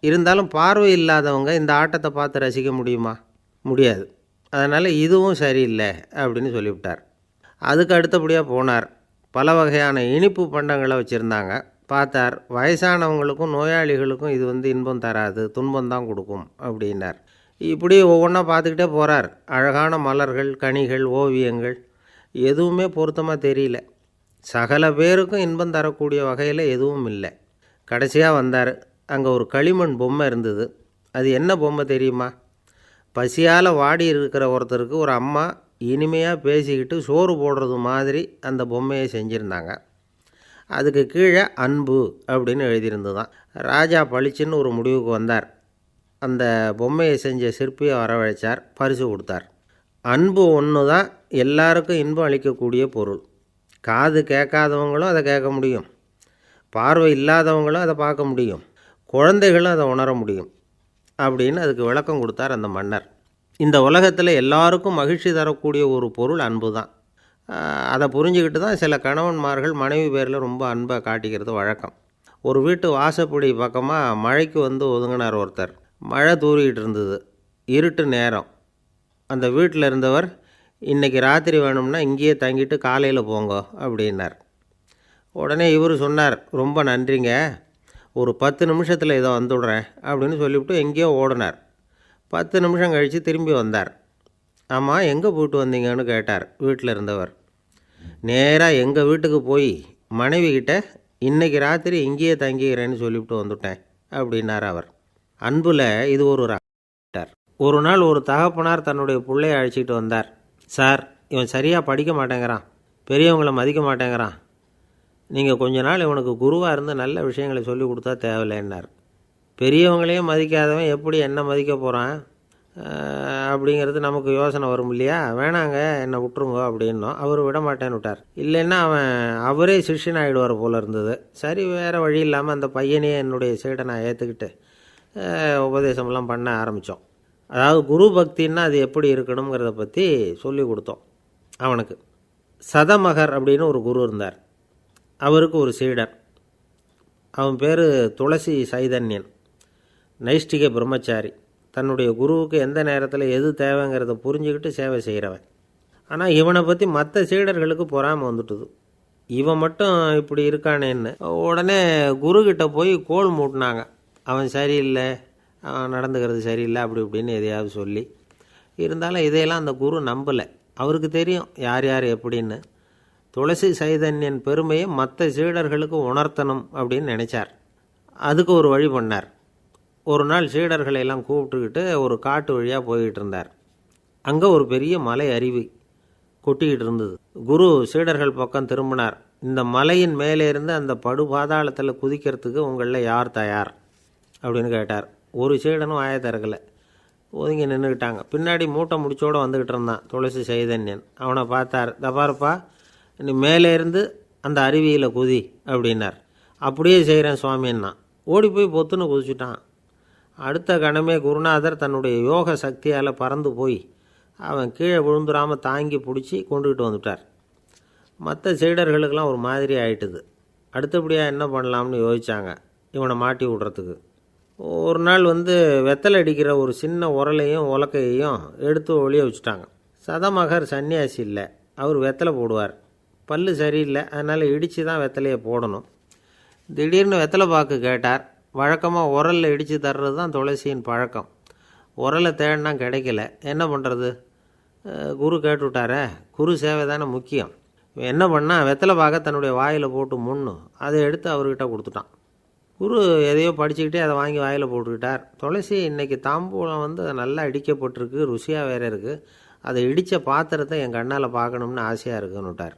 இருந்தாலும் பார்வை இல்லாதவங்க இந்த ஆட்டத்தை பார்த்து ரசிக்க முடியுமா? முடியாது. அதனால் இதுவும் சரியில்லை அப்படின்னு சொல்லிவிட்டார். அதுக்கு அடுத்தபடியாக போனார். பல வகையான இனிப்பு பண்டங்களை வச்சுருந்தாங்க. பார்த்தார், வயசானவங்களுக்கும் நோயாளிகளுக்கும் இது இன்பம் தராது, துன்பம் தான் கொடுக்கும் அப்படின்னார். இப்படி ஒவ்வொன்றா பார்த்துக்கிட்டே போகிறார். அழகான மலர்கள், கனிகள், ஓவியங்கள் எதுவுமே பொருத்தமாக தெரியல. சகல பேருக்கும் இன்பம் தரக்கூடிய வகையில் எதுவும் இல்லை. கடைசியாக வந்தார். அங்கே ஒரு களிமண் பொம்மை இருந்தது. அது என்ன பொம்மை தெரியுமா? பசியால் வாடி இருக்கிற ஒருத்தருக்கு ஒரு அம்மா இனிமையாக பேசிக்கிட்டு சோறு போடுறது மாதிரி அந்த பொம்மையை செஞ்சுருந்தாங்க. அதுக்கு கீழே அன்பு அப்படின்னு எழுதியிருந்துதான். ராஜா பளிச்சுன்னு ஒரு முடிவுக்கு வந்தார். அந்த பொம்மையை செஞ்ச சிற்பியை வரவழைச்சார், பரிசு கொடுத்தார். அன்பு ஒன்று தான் எல்லாருக்கும் இன்பம் அளிக்கக்கூடிய பொருள். காது கேட்காதவங்களும் அதை கேட்க முடியும், பார்வை இல்லாதவங்களும் அதை பார்க்க முடியும், குழந்தைகளும் அதை உணர முடியும் அப்படின்னு அதுக்கு விளக்கம் கொடுத்தார் அந்த மன்னர். இந்த உலகத்தில் எல்லாருக்கும் மகிழ்ச்சி தரக்கூடிய ஒரு பொருள் அன்பு தான். அதை புரிஞ்சுக்கிட்டு தான் சில கணவன்மார்கள் மனைவி பேரில் ரொம்ப அன்பை காட்டிக்கிறது வழக்கம். ஒரு வீட்டு வாசப்படி பக்கமாக மழைக்கு ஒதுங்கினார் ஒருத்தர். மழை தூரிக்கிட்டு இருந்தது, இருட்டு நேரம். அந்த வீட்டில் இருந்தவர், இன்றைக்கி ராத்திரி வேணும்னா இங்கேயே தங்கிட்டு காலையில் போங்க அப்படின்னார். உடனே இவர் சொன்னார், ரொம்ப நன்றிங்க, ஒரு 10 நிமிஷத்தில் இதை வந்துவிடுறேன் அப்படின்னு சொல்லிவிட்டு எங்கேயோ ஓடினார். 10 நிமிஷம் கழித்து திரும்பி வந்தார். ஆமாம், எங்கே போயிட்டு வந்தீங்கன்னு கேட்டார் வீட்டில் இருந்தவர். நேராக எங்கள் வீட்டுக்கு போய் மனைவிக்கிட்ட இன்றைக்கி ராத்திரி இங்கேயே தங்கிக்கிறேன்னு சொல்லிவிட்டு வந்துவிட்டேன் அப்படின்னார் அவர். அன்பில் இது ஒரு ராட்டார். ஒரு நாள் ஒரு தகப்பனார் தன்னுடைய பிள்ளையை அழைச்சிக்கிட்டு வந்தார். சார், இவன் சரியாக படிக்க மாட்டேங்கிறான், பெரியவங்களை மதிக்க மாட்டேங்கிறான், நீங்கள் கொஞ்ச நாள் இவனுக்கு குருவாக இருந்து நல்ல விஷயங்களை சொல்லி கொடுத்தா தேவையில்லைன்னார். பெரியவங்களையும் மதிக்காதவன் எப்படி என்ன மதிக்க போகிறான் அப்படிங்கிறது நமக்கு யோசனை வரும் இல்லையா? வேணாங்க, என்னை விட்டுருங்க அப்படின்னோம். அவர் விட மாட்டேன்னு விட்டார். இல்லைன்னா அவரே சிஷ்யன் ஆகிடுவார் போல இருந்தது. சரி, வேறு வழி இல்லாமல் அந்த பையனையே என்னுடைய சீடனை ஏற்றுக்கிட்டு உபதேசமெல்லாம் பண்ண ஆரம்பித்தோம். அதாவது குரு பக்தின்னா அது எப்படி இருக்கணுங்கிறத பற்றி சொல்லி கொடுத்தோம் அவனுக்கு. சதமகர் அப்படின்னு ஒரு குரு இருந்தார். அவருக்கு ஒரு சீடர். அவன் பேர் துளசி சைதன்யன், நைஷ்டிக பிரம்மச்சாரி. தன்னுடைய குருவுக்கு எந்த நேரத்தில் எது தேவைங்கிறத புரிஞ்சுக்கிட்டு சேவை செய்கிறவன். ஆனால் இவனை பற்றி மற்ற சீடர்களுக்கு பொறாமை வந்துட்டுது. இவன் மட்டும் இப்படி இருக்கானேன்னு உடனே குருக்கிட்ட போய் கோல் மூட்டினாங்க. அவன் சரியில்லை, அவன் நடந்துக்கிறது சரியில்லை, அப்படி இப்படின்னு எதையாவது சொல்லி. இருந்தாலும் இதையெல்லாம் அந்த குரு நம்பலை. அவருக்கு தெரியும் யார் யார் எப்படின்னு. துளசி சைதன்யன் பெருமையை மற்ற சீடர்களுக்கு உணர்த்தணும் அப்படின்னு நினச்சார். அதுக்கு ஒரு வழி பண்ணார். ஒரு நாள் சீடர்களை எல்லாம் கூப்பிட்டுக்கிட்டு ஒரு காட்டு வழியாக போய்கிட்டு இருந்தார். அங்கே ஒரு பெரிய மலை அருவி கொட்டிக்கிட்டு இருந்தது. குரு சீடர்கள் பக்கம் திரும்பினார். இந்த மலையின் மேலே இருந்து அந்த படுபாதாளத்தில் குதிக்கிறதுக்கு உங்களில் யார் தயார் அப்படின்னு கேட்டார். ஒரு சீடனும் ஆய திறக்கலை, ஒதுங்கி நின்றுக்கிட்டாங்க. பின்னாடி மூட்டை முடிச்சோடு வந்துக்கிட்டு இருந்தான் துளசி சைதன்யன். அவனை பார்த்தார். தப்பாருப்பா, நீ மேலே இருந்து அந்த அருவியில் குதி அப்படின்னார். அப்படியே செய்கிறேன் சுவாமின்னா ஓடி போய் பொத்துன்னு குதிச்சுட்டான். அடுத்த கணமே குருநாதர் தன்னுடைய யோக சக்தியால் பறந்து போய் அவன் கீழே விழுந்துடாமல் தாங்கி பிடிச்சி கொண்டுக்கிட்டு வந்துட்டார். மற்ற சீடர்களுக்கெல்லாம் ஒரு மாதிரி ஆயிட்டுது. அடுத்தபடியாக என்ன பண்ணலாம்னு யோசித்தாங்க இவனை மாட்டி விடுறதுக்கு. ஒரு நாள் வெத்தலை அடிக்கிற ஒரு சின்ன உரலையும் உலக்கையையும் எடுத்து ஒளிய வச்சுட்டாங்க. சதமகர் சன்னியாசி இல்லை, அவர் வெத்தலை போடுவார். பல்லு சரியில்லை, அதனால் இடித்து தான் வெத்தலையை போடணும். திடீர்னு வெத்தலை பாக்கு கேட்டார். வழக்கமாக உரலில் இடித்து தர்றது தான் துளசியின் பழக்கம். உரலை தேடினா கிடைக்கல, என்ன பண்ணுறது? குரு கேட்டுவிட்டாரே, குரு சேவை தானே முக்கியம். என்ன பண்ணால் வெத்தலை பாக்க தன்னுடைய வாயில் போட்டு முன்னும் அதை எடுத்து அவர்கிட்ட கொடுத்துட்டான். குரு எதையோ படிச்சுக்கிட்டே அதை வாங்கி வாயில் போட்டுக்கிட்டார். துளசி இன்றைக்கி தாம்பூலம் நல்லா இடிக்கப்பட்டிருக்கு, ருசியாக வேறு இருக்குது, அதை இடித்த பாத்திரத்தை என் கண்ணால் பார்க்கணும்னு ஆசையாக இருக்குன்னு விட்டார்.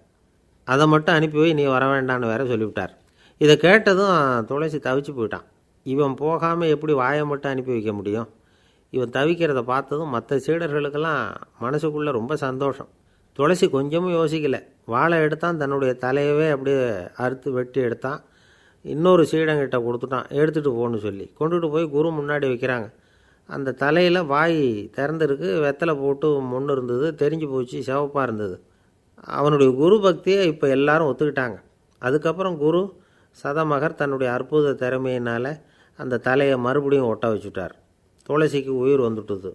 அதை மட்டும் அனுப்பி போய் நீ வர வேண்டான்னு வேற சொல்லிவிட்டார். இதை கேட்டதும் துளசி தவிச்சு போயிட்டான். இவன் போகாமல் எப்படி வாயை மட்டும் அனுப்பி வைக்க முடியும்? இவன் தவிக்கிறத பார்த்ததும் மற்ற சீடர்களுக்கெல்லாம் மனசுக்குள்ளே ரொம்ப சந்தோஷம். துளசி கொஞ்சமும் யோசிக்கலை. வாழை எடுத்தான், தன்னுடைய தலையவே அப்படியே அறுத்து வெட்டி எடுத்தான். இன்னொரு சீடங்கிட்ட கொடுத்துட்டான், எடுத்துகிட்டு போன்னு சொல்லி. கொண்டுட்டு போய் குரு முன்னாடி வைக்கிறாங்க. அந்த தலையில் வாய் திறந்துருக்கு, வெத்தலை போட்டு முன்னு இருந்தது, தெரிஞ்சு போச்சு, சிவப்பாக இருந்தது. அவனுடைய குரு பக்தியை இப்போ எல்லாரும் ஒத்துக்கிட்டாங்க. அதுக்கப்புறம் குரு சதமகர் தன்னுடைய அற்புத திறமையினால் அந்த தலையை மறுபடியும் ஒட்ட வச்சுட்டார். துளசிக்கு உயிர் வந்துட்டுது.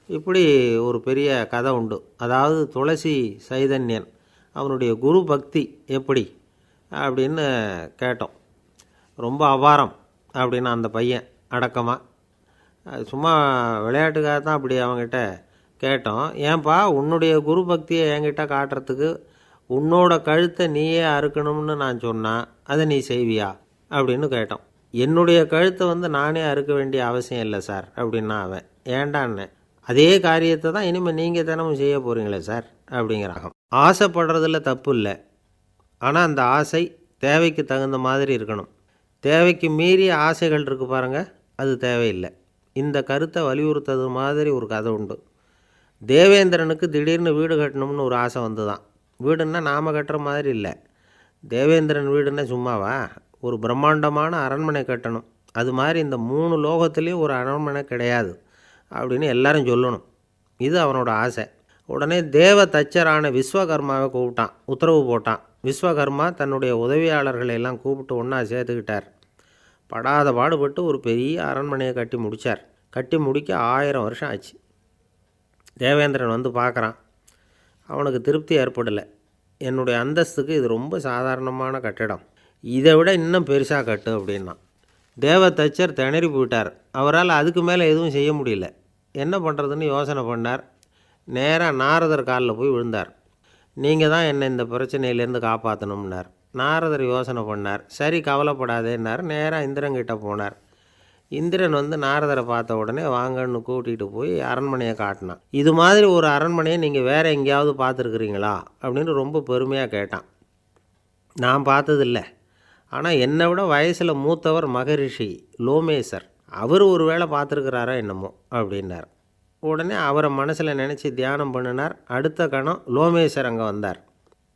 இப்படி ஒரு பெரிய கதை உண்டு. அதாவது துளசி சைதன்யன் அவனுடைய குரு பக்தி எப்படி அப்படின்னு கேட்டோம். ரொம்ப அபாரம் அப்படின்னு அந்த பையன் அடக்கமாக, சும்மா விளையாட்டுக்காக தான் அப்படி அவங்ககிட்ட கேட்டோம். ஏன்பா உன்னுடைய குரு பக்தியை என்கிட்ட காட்டுறதுக்கு உன்னோட கழுத்தை நீயே அறுக்கணும்னு நான் சொன்னால் அதை நீ செய்வியா அப்படின்னு கேட்டோம். என்னுடைய கழுத்தை நானே அறுக்க வேண்டிய அவசியம் இல்லை சார் அப்படின்னா அவன். ஏண்டான்னு, அதே காரியத்தை தான் இனிமேல் நீங்கள் தினமும் செய்ய போகிறீங்களே சார் அப்படிங்கிறாங்க. ஆசைப்படுறதுல தப்பு இல்லை, ஆனால் அந்த ஆசை தேவைக்கு தகுந்த மாதிரி இருக்கணும். தேவைக்கு மீறிய ஆசைகள் இருக்கு பாருங்கள், அது தேவையில்லை. இந்த கருத்தை வலியுறுத்தது மாதிரி ஒரு கதை உண்டு. தேவேந்திரனுக்கு திடீர்னு வீடு கட்டணும்னு ஒரு ஆசை வந்துதான். வீடுன்னா நாம் கட்டுற மாதிரி இல்லை. தேவேந்திரன் வீடுன்னா சும்மாவா? ஒரு பிரம்மாண்டமான அரண்மனை கட்டணும். அது மாதிரி இந்த 3 லோகத்துலேயும் ஒரு அரண்மனை கிடையாது அப்படின்னு எல்லாரும் சொல்லணும். இது அவனோட ஆசை. உடனே தேவ தச்சரான விஸ்வகர்மாவை கூப்பிட்டான், உத்தரவு போட்டான். விஸ்வகர்மா தன்னுடைய உதவியாளர்களை எல்லாம் கூப்பிட்டு ஒன்றா சேர்த்துக்கிட்டார். படாத பாடுபட்டு ஒரு பெரிய அரண்மனையை கட்டி முடித்தார். கட்டி முடிக்க 1000 வருஷம் ஆச்சு. தேவேந்திரன் வந்து பார்க்குறான். அவனுக்கு திருப்தி ஏற்படலை. என்னுடைய அந்தஸ்துக்கு இது ரொம்ப சாதாரணமான கட்டிடம், இதை விட இன்னும் பெருசாக கட்டு அப்படின்னா. தேவ தச்சர் திணறி போயிட்டார். அவரால் அதுக்கு மேலே எதுவும் செய்ய முடியல. என்ன பண்ணுறதுன்னு யோசனை பண்ணார். நேராக நாரதர் காலில் போய் விழுந்தார். நீங்கள் தான் என்னை இந்த பிரச்சனையிலேருந்து காப்பாற்றணும்னார். நாரதர் யோசனை பண்ணார். சரி கவலைப்படாதேன்னார். நேராக இந்திரன்கிட்ட போனார். இந்திரன் வந்து நாரதரை பார்த்த உடனே வாங்கன்னு கூட்டிகிட்டு போய் அரண்மனையை காட்டினான். இது மாதிரி ஒரு அரண்மனையை நீங்கள் வேறு எங்கேயாவது பார்த்துருக்குறீங்களா அப்படின்னு ரொம்ப பெருமையாக கேட்டான். நான் பார்த்ததில்லை, ஆனால் என்னை விட வயசில் மூத்தவர் மகரிஷி லோமேசர், அவர் ஒரு வேளை பார்த்துருக்கிறாரா என்னமோ அப்படின்னார். உடனே அவரை மனசில் நினச்சி தியானம் பண்ணினார். அடுத்த கணம் லோமேசர் அங்கே வந்தார்.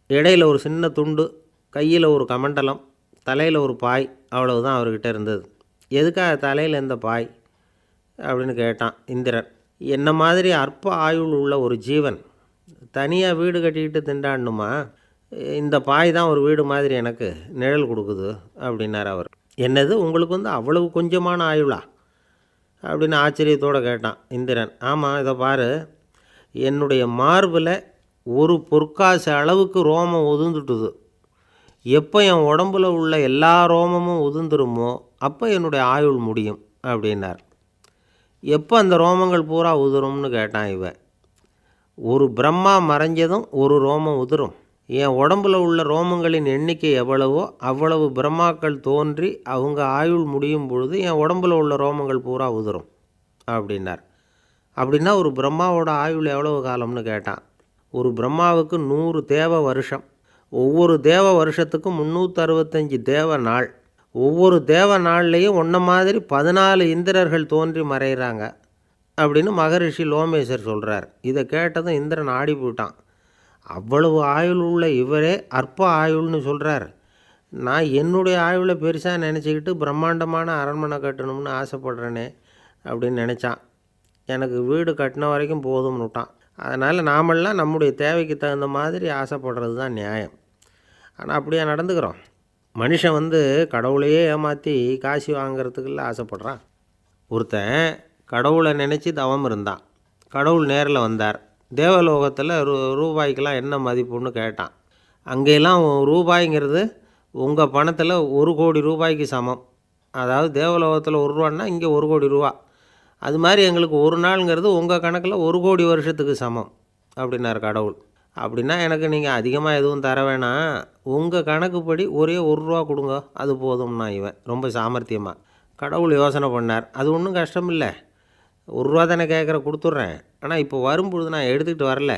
இடையில் ஒரு சின்ன துண்டு, கையில் ஒரு கமண்டலம், தலையில் ஒரு பாய், அவ்வளவுதான் அவர்கிட்ட இருந்தது. எதுக்காக தலையில் எந்த பாய் அப்படின்னு கேட்டான் இந்திரன். என்ன மாதிரி அற்ப ஆயுள் உள்ள ஒரு ஜீவன் தனியாக வீடு கட்டிக்கிட்டு திண்டாடணுமா? இந்த பாய் தான் ஒரு வீடு மாதிரி எனக்கு நிழல் கொடுக்குது அப்படின்னார் அவர். என்னது, உங்களுக்கு அவ்வளவு கொஞ்சமான ஆயுளா அப்படின்னு ஆச்சரியத்தோடு கேட்டான் இந்திரன். ஆமாம், இதை பாரு, என்னுடைய மார்பில் ஒரு பொற்காசு அளவுக்கு ரோமம் உதிர்ந்துட்டுது. எப்போ என் உடம்புல உள்ள எல்லா ரோமமும் உதிர்ந்துருமோ அப்போ என்னுடைய ஆயுள் முடியும் அப்படின்னார். எப்போ அந்த ரோமங்கள் பூரா உதிரும்னு கேட்டான் இவன். ஒரு பிரம்மா மறைஞ்சதும் ஒரு ரோமம் உதிரும். என் உடம்புல உள்ள ரோமங்களின் எண்ணிக்கை எவ்வளவோ அவ்வளவு பிரம்மாக்கள் தோன்றி அவங்க ஆயுள் முடியும் பொழுது என் உடம்புல உள்ள ரோமங்கள் பூரா உதிரும் அப்படின்னார். அப்படின்னா ஒரு பிரம்மாவோட ஆயுள் எவ்வளவு காலம்னு கேட்டான். ஒரு பிரம்மாவுக்கு 100 தேவ வருஷம். ஒவ்வொரு தேவ வருஷத்துக்கும் 365 தேவ நாள். ஒவ்வொரு தேவ நாள்லேயும் ஒன்றை மாதிரி 14 இந்திரர்கள் தோன்றி மறைகிறாங்க அப்படின்னு மகரிஷி லோமேசர் சொல்கிறார். இதை கேட்டதும் இந்திரன் ஆடி போயிட்டான். அவ்வளவு ஆயுள் உள்ள இவரே அற்ப ஆயுள்னு சொல்கிறார். நான் என்னுடைய ஆயுளை பெருசாக நினச்சிக்கிட்டு பிரம்மாண்டமான அரண்மனை கட்டணும்னு ஆசைப்படுறேனே அப்படின்னு நினச்சான். எனக்கு வீடு கட்டின வரைக்கும் போதும்னு விட்டான். அதனால் நாமெல்லாம் நம்முடைய தேவைக்கு தகுந்த மாதிரி ஆசைப்படுறது தான் நியாயம். ஆனால் அப்படியே நடந்துக்கிறோம். மனுஷன் கடவுளையே ஏமாற்றி காசு வாங்கிறதுக்குள்ள ஆசைப்படுறான். ஒருத்தன் கடவுளை நினச்சி தவம் இருந்தான். கடவுள் நேரில் வந்தார். தேவலோகத்தில் ரூபாய்க்கெல்லாம் என்ன மதிப்புன்னு கேட்டான். அங்கெல்லாம் ரூபாய்ங்கிறது உங்கள் பணத்தில் 1 கோடி ரூபாய்க்கு சமம். அதாவது தேவலோகத்தில் 1 ரூபான்னா இங்கே 1 கோடி ரூபா. அது மாதிரி எங்களுக்கு ஒரு நாளுங்கிறது உங்கள் கணக்கில் 1 கோடி வருஷத்துக்கு சமம் அப்படின்னார் கடவுள். அப்படின்னா எனக்கு நீங்கள் அதிகமாக எதுவும் தர வேணாம், உங்கள் கணக்குப்படி ஒரே 1 ரூபா கொடுங்க, அது போதும்னா இவன் ரொம்ப சாமர்த்தியமாக. கடவுள் யோசனை பண்ணார். அது ஒன்றும் கஷ்டம் இல்லை, 1 ரூபா தானே கேட்குற, கொடுத்துட்றேன். ஆனால் இப்போ வரும்பொழுது நான் எடுத்துக்கிட்டு வரல,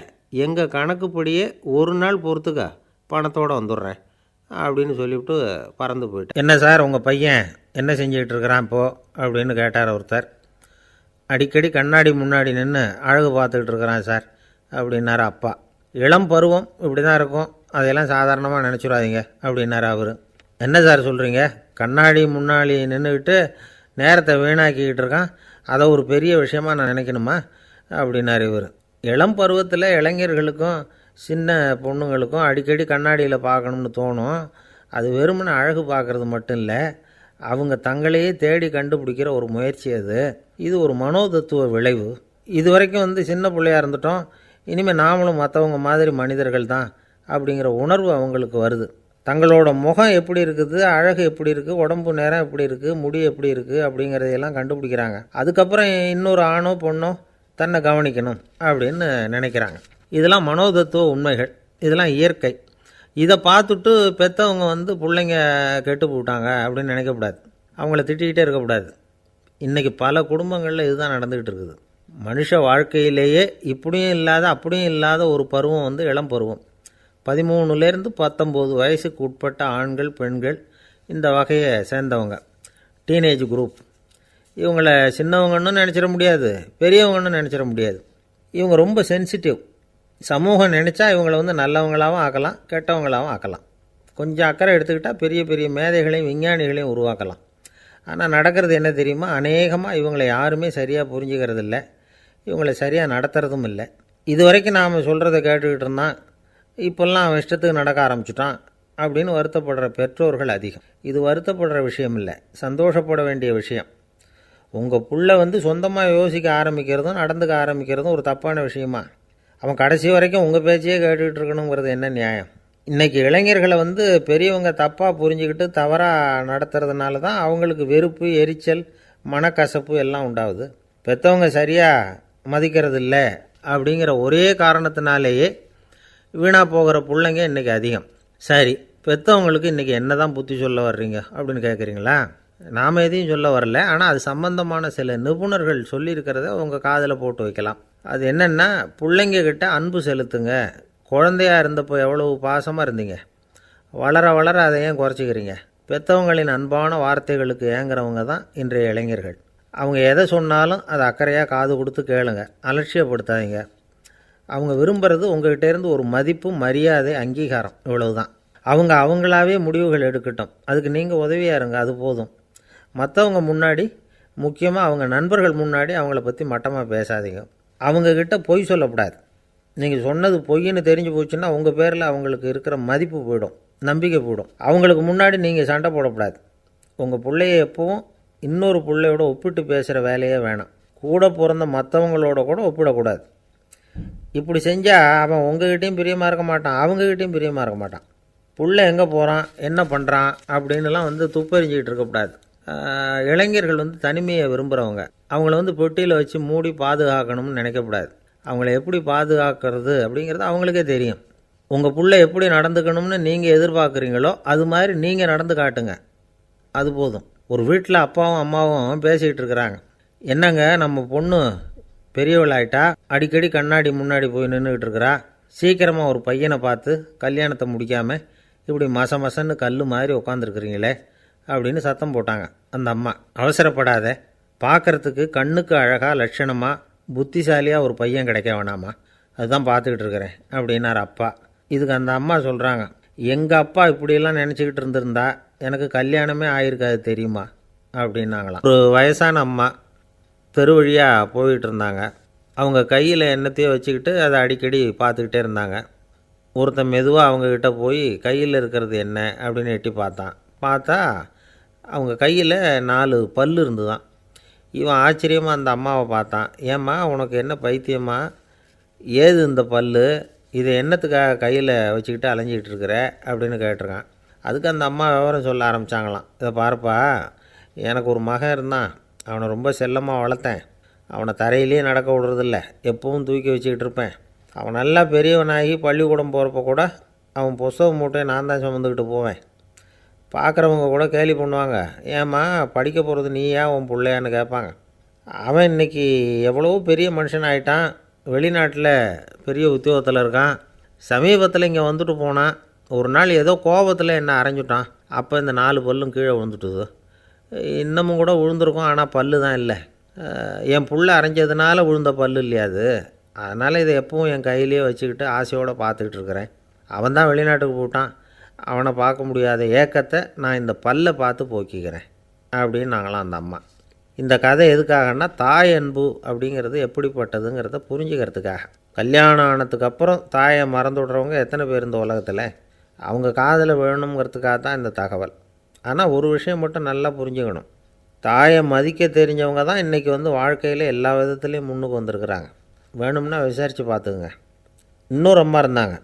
எங்கள் கணக்குப்படியே 1 நாள் பொறுத்துக்க பணத்தோடு வந்துடுறேன் அப்படின்னு சொல்லிவிட்டு பறந்து போயிட்டேன். என்ன சார் உங்கள் பையன் என்ன செஞ்சுக்கிட்டு இருக்கிறான் இப்போது அப்படின்னு கேட்டார் ஒருத்தர். அடிக்கடி கண்ணாடி முன்னாடி நின்று அழகு பார்த்துக்கிட்டு இருக்கிறான் சார் அப்படின்னாரு அப்பா. இளம் பருவம் இப்படி தான் இருக்கும், அதையெல்லாம் சாதாரணமாக நினச்சிடாதீங்க அப்படின்னாரு அவர். என்ன சார் சொல்கிறீங்க, கண்ணாடி முன்னாடி நின்றுக்கிட்டு நேரத்தை வீணாக்கிக்கிட்டு இருக்கான், அதை ஒரு பெரிய விஷயமா நான் நினைக்கணுமா அப்படின்னாரு இவர். இளம் பருவத்தில் இளைஞர்களுக்கும் சின்ன பொண்ணுங்களுக்கும் அடிக்கடி கண்ணாடியில் பார்க்கணும்னு தோணும். அது வெறுமனே அழகு பார்க்குறது மட்டும் இல்லை, அவங்க தங்களையே தேடி கண்டுபிடிக்கிற ஒரு முயற்சி அது. இது ஒரு மனோதத்துவ விளைவு. இது வரைக்கும் சின்ன பிள்ளையாக இருந்துட்டோம், இனிமேல் நாமளும் மற்றவங்க மாதிரி மனிதர்கள் தான் அப்படிங்கிற உணர்வு அவங்களுக்கு வருது. தங்களோட முகம் எப்படி இருக்குது, அழகு எப்படி இருக்குது, உடம்பு நேரம் எப்படி இருக்குது, முடி எப்படி இருக்குது அப்படிங்கிறதையெல்லாம் கண்டுபிடிக்கிறாங்க. அதுக்கப்புறம் இன்னொரு ஆணோ பொண்ணோ தன்னை கவனிக்கணும் அப்படின்னு நினைக்கிறாங்க. இதெல்லாம் மனோதத்துவ உண்மைகள், இதெல்லாம் இயற்கை. இதை பார்த்துட்டு பெற்றவங்க பிள்ளைங்க கெட்டு போட்டாங்க அப்படின்னு நினைக்கக்கூடாது, அவங்கள திட்டிக்கிட்டே இருக்கக்கூடாது. இன்றைக்கி பல குடும்பங்களில் இதுதான் நடந்துக்கிட்டு இருக்குது. மனுஷ வாழ்க்கையிலேயே இப்படியும் இல்லாத அப்படியும் இல்லாத ஒரு பருவம் இளம் பருவம். 13லேருந்து 19 வயசுக்கு உட்பட்ட ஆண்கள் பெண்கள் இந்த வகையை சேர்ந்தவங்க, டீனேஜ் குரூப். இவங்கள சின்னவங்கன்னு நினச்சிட முடியாது, பெரியவங்கன்னு நினச்சிட முடியாது. இவங்க ரொம்ப சென்சிட்டிவ். சமூகம் நினச்சா இவங்களை நல்லவங்களாகவும் ஆக்கலாம், கெட்டவங்களாகவும் ஆக்கலாம். கொஞ்சம் அக்கறை எடுத்துக்கிட்டால் பெரிய பெரிய மேதைகளையும் விஞ்ஞானிகளையும் உருவாக்கலாம். ஆனால் நடக்கிறது என்ன தெரியுமா, அநேகமாக இவங்களை யாருமே சரியாக புரிஞ்சுக்கிறது இல்லை, இவங்களை சரியாக நடத்துறதும் இல்லை. இது வரைக்கும் நாம் சொல்கிறத கேட்டுக்கிட்டு இருந்தான், இப்போல்லாம் அவன் இஷ்டத்துக்கு நடக்க ஆரம்பிச்சுட்டான் அப்படின்னு வருத்தப்படுற பெற்றோர்கள் அதிகம். இது வருத்தப்படுற விஷயம் இல்லை, சந்தோஷப்பட வேண்டிய விஷயம். உங்கள் புள்ள சொந்தமாக யோசிக்க ஆரம்பிக்கிறதும் நடந்துக்க ஆரம்பிக்கிறதும் ஒரு தப்பான விஷயமா? அவன் கடைசி வரைக்கும் உங்கள் பேச்சையே கேட்டுக்கிட்டு இருக்கணுங்கிறது என்ன நியாயம்? இன்றைக்கி இளைஞர்களை பெரியவங்க தப்பாக புரிஞ்சுக்கிட்டு தவறாக நடத்துறதுனால தான் அவங்களுக்கு வெறுப்பு, எரிச்சல், மனக்கசப்பு எல்லாம் உண்டாகுது. பெற்றவங்க சரியாக மதிக்கிறது இல்லை அப்படிங்கிற ஒரே காரணத்தினாலேயே வீணாக போகிற பிள்ளைங்க இன்றைக்கி அதிகம். சரி, பெற்றவங்களுக்கு இன்றைக்கி என்ன தான் புத்தி சொல்ல வர்றீங்க அப்படின்னு கேட்குறீங்களா? நாம் எதையும் சொல்ல வரல, ஆனால் அது சம்பந்தமான சில நிபுணர்கள் சொல்லியிருக்கிறத உங்கள் காதில் போட்டு வைக்கலாம். அது என்னென்னா, பிள்ளைங்க கிட்ட அன்பு செலுத்துங்க. குழந்தையாக இருந்தப்போ எவ்வளவு பாசமாக இருந்தீங்க, வளர வளர அதை ஏன் குறைச்சிக்கிறீங்க? பெற்றவங்களின் அன்பான வார்த்தைகளுக்கு ஏங்குறவங்க தான் இன்றைய இளைஞர்கள். அவங்க எதை சொன்னாலும் அதை அக்கறையாக காது கொடுத்து கேளுங்க, அலட்சியப்படுத்தாதீங்க. அவங்க விரும்புகிறது உங்கள்கிட்டேருந்து ஒரு மதிப்பு, மரியாதை, அங்கீகாரம், இவ்வளவுதான். அவங்க அவங்களாவே முடிவுகள் எடுக்கட்டும், அதுக்கு நீங்கள் உதவியாக இருங்க, அது போதும். மற்றவங்க முன்னாடி, முக்கியமாக அவங்க நண்பர்கள் முன்னாடி அவங்கள பற்றி மட்டமாக பேசாதீங்க. அவங்கக்கிட்ட பொய் சொல்லக்கூடாது. நீங்கள் சொன்னது பொய்ன்னு தெரிஞ்சு போச்சுன்னா உங்கள் பேரில் அவங்களுக்கு இருக்கிற மதிப்பு போயிடும், நம்பிக்கை போயிடும். அவங்களுக்கு முன்னாடி நீங்கள் சண்டை போடக்கூடாது. உங்கள் பிள்ளைய எப்பவும் இன்னொரு பிள்ளையோட ஒப்பிட்டு பேசுகிற வேலையே வேணாம். கூட பிறந்த மற்றவங்களோட கூட ஒப்பிடக்கூடாது. இப்படி செஞ்சால் அவன் உங்ககிட்டையும் பிரியமாக இருக்க மாட்டான், அவங்ககிட்டையும் பிரியமாக இருக்க மாட்டான். புள்ள எங்கே போகிறான், என்ன பண்ணுறான் அப்படின்னுலாம் துப்பறிஞ்சிக்கிட்டு இருக்கக்கூடாது. இளைஞர்கள் தனிமையை விரும்புகிறவங்க. அவங்கள பெட்டியில் வச்சு மூடி பாதுகாக்கணும்னு நினைக்கக்கூடாது. அவங்கள எப்படி பாதுகாக்கிறது அப்படிங்கிறது அவங்களுக்கே தெரியும். உங்கள் புள்ள எப்படி நடந்துக்கணும்னு நீங்கள் எதிர்பார்க்குறீங்களோ அது மாதிரி நீங்கள் நடந்து காட்டுங்க, அது போதும். ஒரு வீட்டில் அப்பாவும் அம்மாவும் பேசிக்கிட்டு இருக்கிறாங்க. என்னங்க, நம்ம பொண்ணு பெரியவளாயிட்டா, அடிக்கடி கண்ணாடி முன்னாடி போய் நின்றுக்கிட்டு இருக்கிறா, சீக்கிரமாக ஒரு பையனை பார்த்து கல்யாணத்தை முடிக்காமல் இப்படி மசன்னு கல் மாதிரி உட்காந்துருக்குறீங்களே அப்படின்னு சத்தம் போட்டாங்க அந்த அம்மா. அவசரப்படாத, பார்க்குறதுக்கு கண்ணுக்கு அழகாக லட்சணமாக புத்திசாலியாக ஒரு பையன் கிடைக்க வேணாமா, அதுதான் பார்த்துக்கிட்டு இருக்கிறேன் அப்படின்னார் அப்பா. இதுக்கு அந்த அம்மா சொல்கிறாங்க, எங்கள் அப்பா இப்படியெல்லாம் நினச்சிக்கிட்டு இருந்திருந்தா எனக்கு கல்யாணமே ஆயிருக்காது தெரியுமா அப்படின்னாங்களாம். ஒரு வயசான அம்மா தெரு வழியாக போயிட்டு இருந்தாங்க. அவங்க கையில் எண்ணத்தையோ வச்சுக்கிட்டு அதை அடிக்கடி பார்த்துக்கிட்டே இருந்தாங்க. ஒருத்தன் மெதுவாக அவங்கக்கிட்ட போய் கையில் இருக்கிறது என்ன அப்படின்னு எட்டி பார்த்தா அவங்க கையில் 4 பல் இருந்துதான். இவன் ஆச்சரியமாக அந்த அம்மாவை பார்த்தான். ஏம்மா, உனக்கு என்ன பைத்தியமா, ஏது இந்த பல், இதை என்னத்துக்காக கையில் வச்சுக்கிட்டு அலைஞ்சிக்கிட்டு இருக்கிற அப்படின்னு கேட்டிருக்கான். அதுக்கு அந்த அம்மா விவரம் சொல்ல ஆரம்பித்தாங்களாம். இதை பாருப்பா, எனக்கு ஒரு மகன் இருந்தான், அவனை ரொம்ப செல்லமாக வளர்த்தேன். அவனை தரையிலேயே நடக்க விடுறதில்ல, எப்பவும் தூக்கி வச்சுக்கிட்டு இருப்பேன். அவன் நல்லா பெரியவனாகி பள்ளிக்கூடம் போகிறப்ப கூட அவன் புஸ்தக மூட்டையை நான் தான் சுமந்துக்கிட்டு போவேன். பார்க்குறவங்க கூட கேலி பண்ணுவாங்க, ஏம்மா படிக்க போகிறது நீயா உன் பிள்ளையான்னு கேட்பாங்க. அவன் இன்றைக்கி எவ்வளவோ பெரிய மனுஷன் ஆகிட்டான், வெளிநாட்டில் பெரிய உத்தியோகத்தில் இருக்கான். சமீபத்தில் இங்கே வந்துட்டு போனான். ஒரு நாள் ஏதோ கோபத்தில் என்ன அரைஞ்சுட்டான். அப்போ இந்த 4 பல்லும் கீழே விழுந்துட்டுது. இன்னமும் கூட விழுந்திருக்கும், ஆனால் பல்லு தான் இல்லை. என் புள்ள அரைஞ்சதுனால விழுந்த பல்லு இல்லையா அது. அதனால் இதை எப்பவும் என் கையிலே வச்சுக்கிட்டு ஆசையோடு பார்த்துக்கிட்டு இருக்கிறேன். அவன் தான் வெளிநாட்டுக்கு போட்டான், அவனை பார்க்க முடியாத ஏக்கத்தை நான் இந்த பல்லை பார்த்து போக்கிக்கிறேன் அப்படின்னு நாங்களாம் அந்த அம்மா. இந்த கதை எதுக்காகன்னா, தாய் அன்பு அப்படிங்கிறது எப்படிப்பட்டதுங்கிறத புரிஞ்சுக்கிறதுக்காக. கல்யாணம் ஆனதுக்கப்புறம் தாயை மறந்து விட்றவங்க எத்தனை பேர் இந்த உலகத்தில்? அவங்க காதில் வேணுங்கிறதுக்காக தான் இந்த தகவல். ஆனால் ஒரு விஷயம் மட்டும் நல்லா புரிஞ்சுக்கணும், தாயை மதிக்க தெரிஞ்சவங்க தான் இன்றைக்கி வாழ்க்கையில் எல்லா விதத்துலேயும் முன்னுக்கு வந்திருக்கிறாங்க. வேணும்னா விசாரித்து பார்த்துக்குங்க. இன்னொரு அம்மா இருந்தாங்க.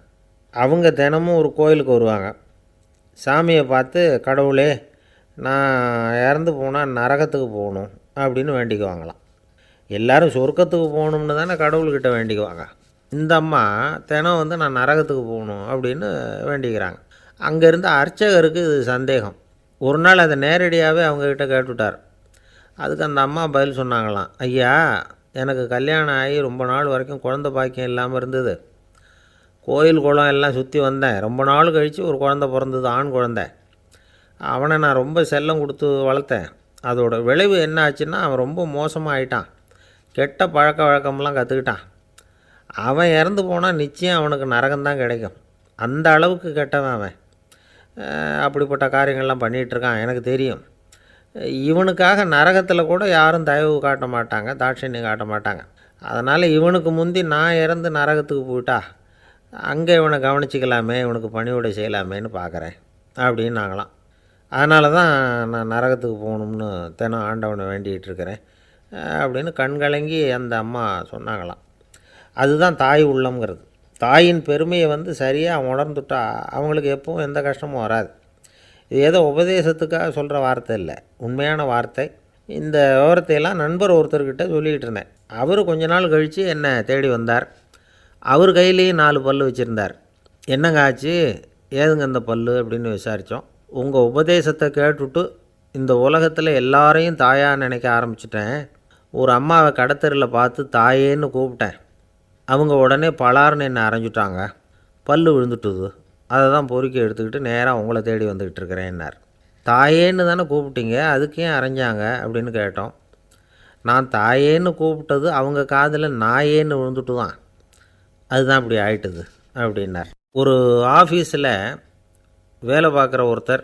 அவங்க தினமும் ஒரு கோயிலுக்கு வருவாங்க. சாமியை பார்த்து, கடவுளே நான் இறந்து போனால் நரகத்துக்கு போகணும் அப்படின்னு வேண்டிக்குவாங்களாம். எல்லோரும் சொர்க்கத்துக்கு போகணும்னு தானே கடவுள்கிட்ட வேண்டிக்குவாங்க. இந்த அம்மா தினம் நான் நரகத்துக்கு போகணும் அப்படின்னு வேண்டிக்கிறாங்க. அங்கே இருந்த அர்ச்சகருக்கு இது சந்தேகம். ஒரு நாள் அதை நேரடியாகவே அவங்கக்கிட்ட கேட்டுவிட்டார். அதுக்கு அந்த அம்மா பதில் சொன்னாங்களாம், ஐயா, எனக்கு கல்யாணம் ஆகி ரொம்ப நாள் வரைக்கும் குழந்த பாக்கியம் இல்லாமல் இருந்தது. கோயில் குளம் எல்லாம் சுற்றி வந்தேன். ரொம்ப நாள் கழித்து ஒரு குழந்த பிறந்தது, ஆண் குழந்தை. அவனை நான் ரொம்ப செல்லம் கொடுத்து வளர்த்தேன். அதோட விளைவு என்ன ஆச்சுன்னா, அவன் ரொம்ப மோசமாக ஆயிட்டான். கெட்ட பழக்க வழக்கம்லாம் கற்றுக்கிட்டான். அவன் இறந்து போனால் நிச்சயம் அவனுக்கு நரகம்தான் கிடைக்கும். அந்த அளவுக்கு கெட்டவன் அவன். அப்படிப்பட்ட காரியங்கள்லாம் பண்ணிகிட்ருக்கான், எனக்கு தெரியும். இவனுக்காக நரகத்தில் கூட யாரும் தயவு காட்ட மாட்டாங்க, தாட்சண்யம் காட்ட மாட்டாங்க. அதனால் இவனுக்கு முந்தி நான் இறந்து நரகத்துக்கு போயிட்டா அங்கே இவனை கவனிச்சிக்கலாமே, இவனுக்கு பணிவிடை செய்யலாமேன்னு பார்க்குறேன் அப்படின்னு நாங்களாம். அதனால தான் நான் நரகத்துக்கு போகணும்னு தினம் ஆண்டவனை வேண்டிகிட்டு இருக்கிறேன் அப்படின்னு கண்கலங்கி அந்த அம்மா சொன்னாங்களாம். அதுதான் தாய் உள்ளம்ங்கிறது. தாயின் பெருமையை சரியாக உணர்ந்துட்டா அவங்களுக்கு எப்பவும் எந்த கஷ்டமும் வராது. இது ஏதோ உபதேசத்துக்காக சொல்கிற வார்த்தை இல்லை, உண்மையான வார்த்தை. இந்த விவரத்தையெல்லாம் நண்பர் ஒருத்தர்கிட்ட சொல்லிகிட்டு இருந்தேன். அவர் கொஞ்ச நாள் கழித்து என்னை தேடி வந்தார். அவர் கையிலேயும் 4 பல்லு வச்சுருந்தார். என்னங்க ஆச்சு, ஏதுங்க இந்த பல்லு அப்படின்னு விசாரித்தோம். உங்கள் உபதேசத்தை கேட்டுவிட்டு இந்த உலகத்தில் எல்லாரையும் தாயாக நினைக்க ஆரம்பிச்சிட்டேன். ஒரு அம்மாவை கடத்தெருவில் பார்த்து தாயேன்னு கூப்பிட்டேன். அவங்க உடனே பலார்னு என்னை அரைஞ்சிட்டாங்க, பல்லு விழுந்துட்டுது. அதை தான் பொறுக்கி எடுத்துக்கிட்டு நேராக உங்களை தேடி வந்துக்கிட்டு இருக்கிறேன்னார். தாயேன்னு தானே கூப்பிட்டீங்க, அதுக்கு ஏன் அரைஞ்சாங்க அப்படின்னு கேட்டோம். நான் தாயேன்னு கூப்பிட்டது அவங்க காதில் நாயேன்னு விழுந்துட்டு தான், அதுதான் இப்படி ஆயிட்டுது அப்படின்னார். ஒரு ஆஃபீஸில் வேலை பார்க்குற ஒருத்தர்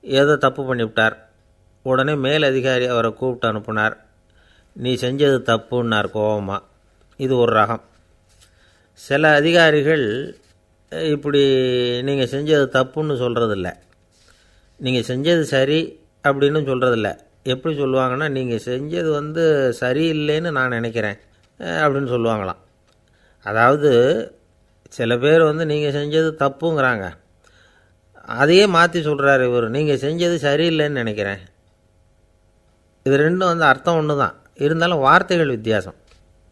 ஏதோ தப்பு பண்ணிவிட்டார். உடனே மேலதிகாரி அவரை கூப்பிட்டு அனுப்புனார். நீ செஞ்சது தப்புன்னார் கோபமாக. இது ஒரு ரகம். சில அதிகாரிகள் இப்படி நீங்கள் செஞ்சது தப்புன்னு சொல்கிறதில்ல, நீங்கள் செஞ்சது சரி அப்படின்னு சொல்கிறதில்ல. எப்படி சொல்லுவாங்கன்னா, நீங்கள் செஞ்சது சரியில்லைன்னு நான் நினைக்கிறேன் அப்படின்னு சொல்லுவாங்களாம். அதாவது சில பேர் நீங்கள் செஞ்சது தப்புங்கிறாங்க, அதையே மாற்றி சொல்கிறார் இவர், நீங்கள் செஞ்சது சரியில்லைன்னு நினைக்கிறேன். இது ரெண்டும் அர்த்தம் ஒன்று தான், இருந்தாலும் வார்த்தைகள் வித்தியாசம்.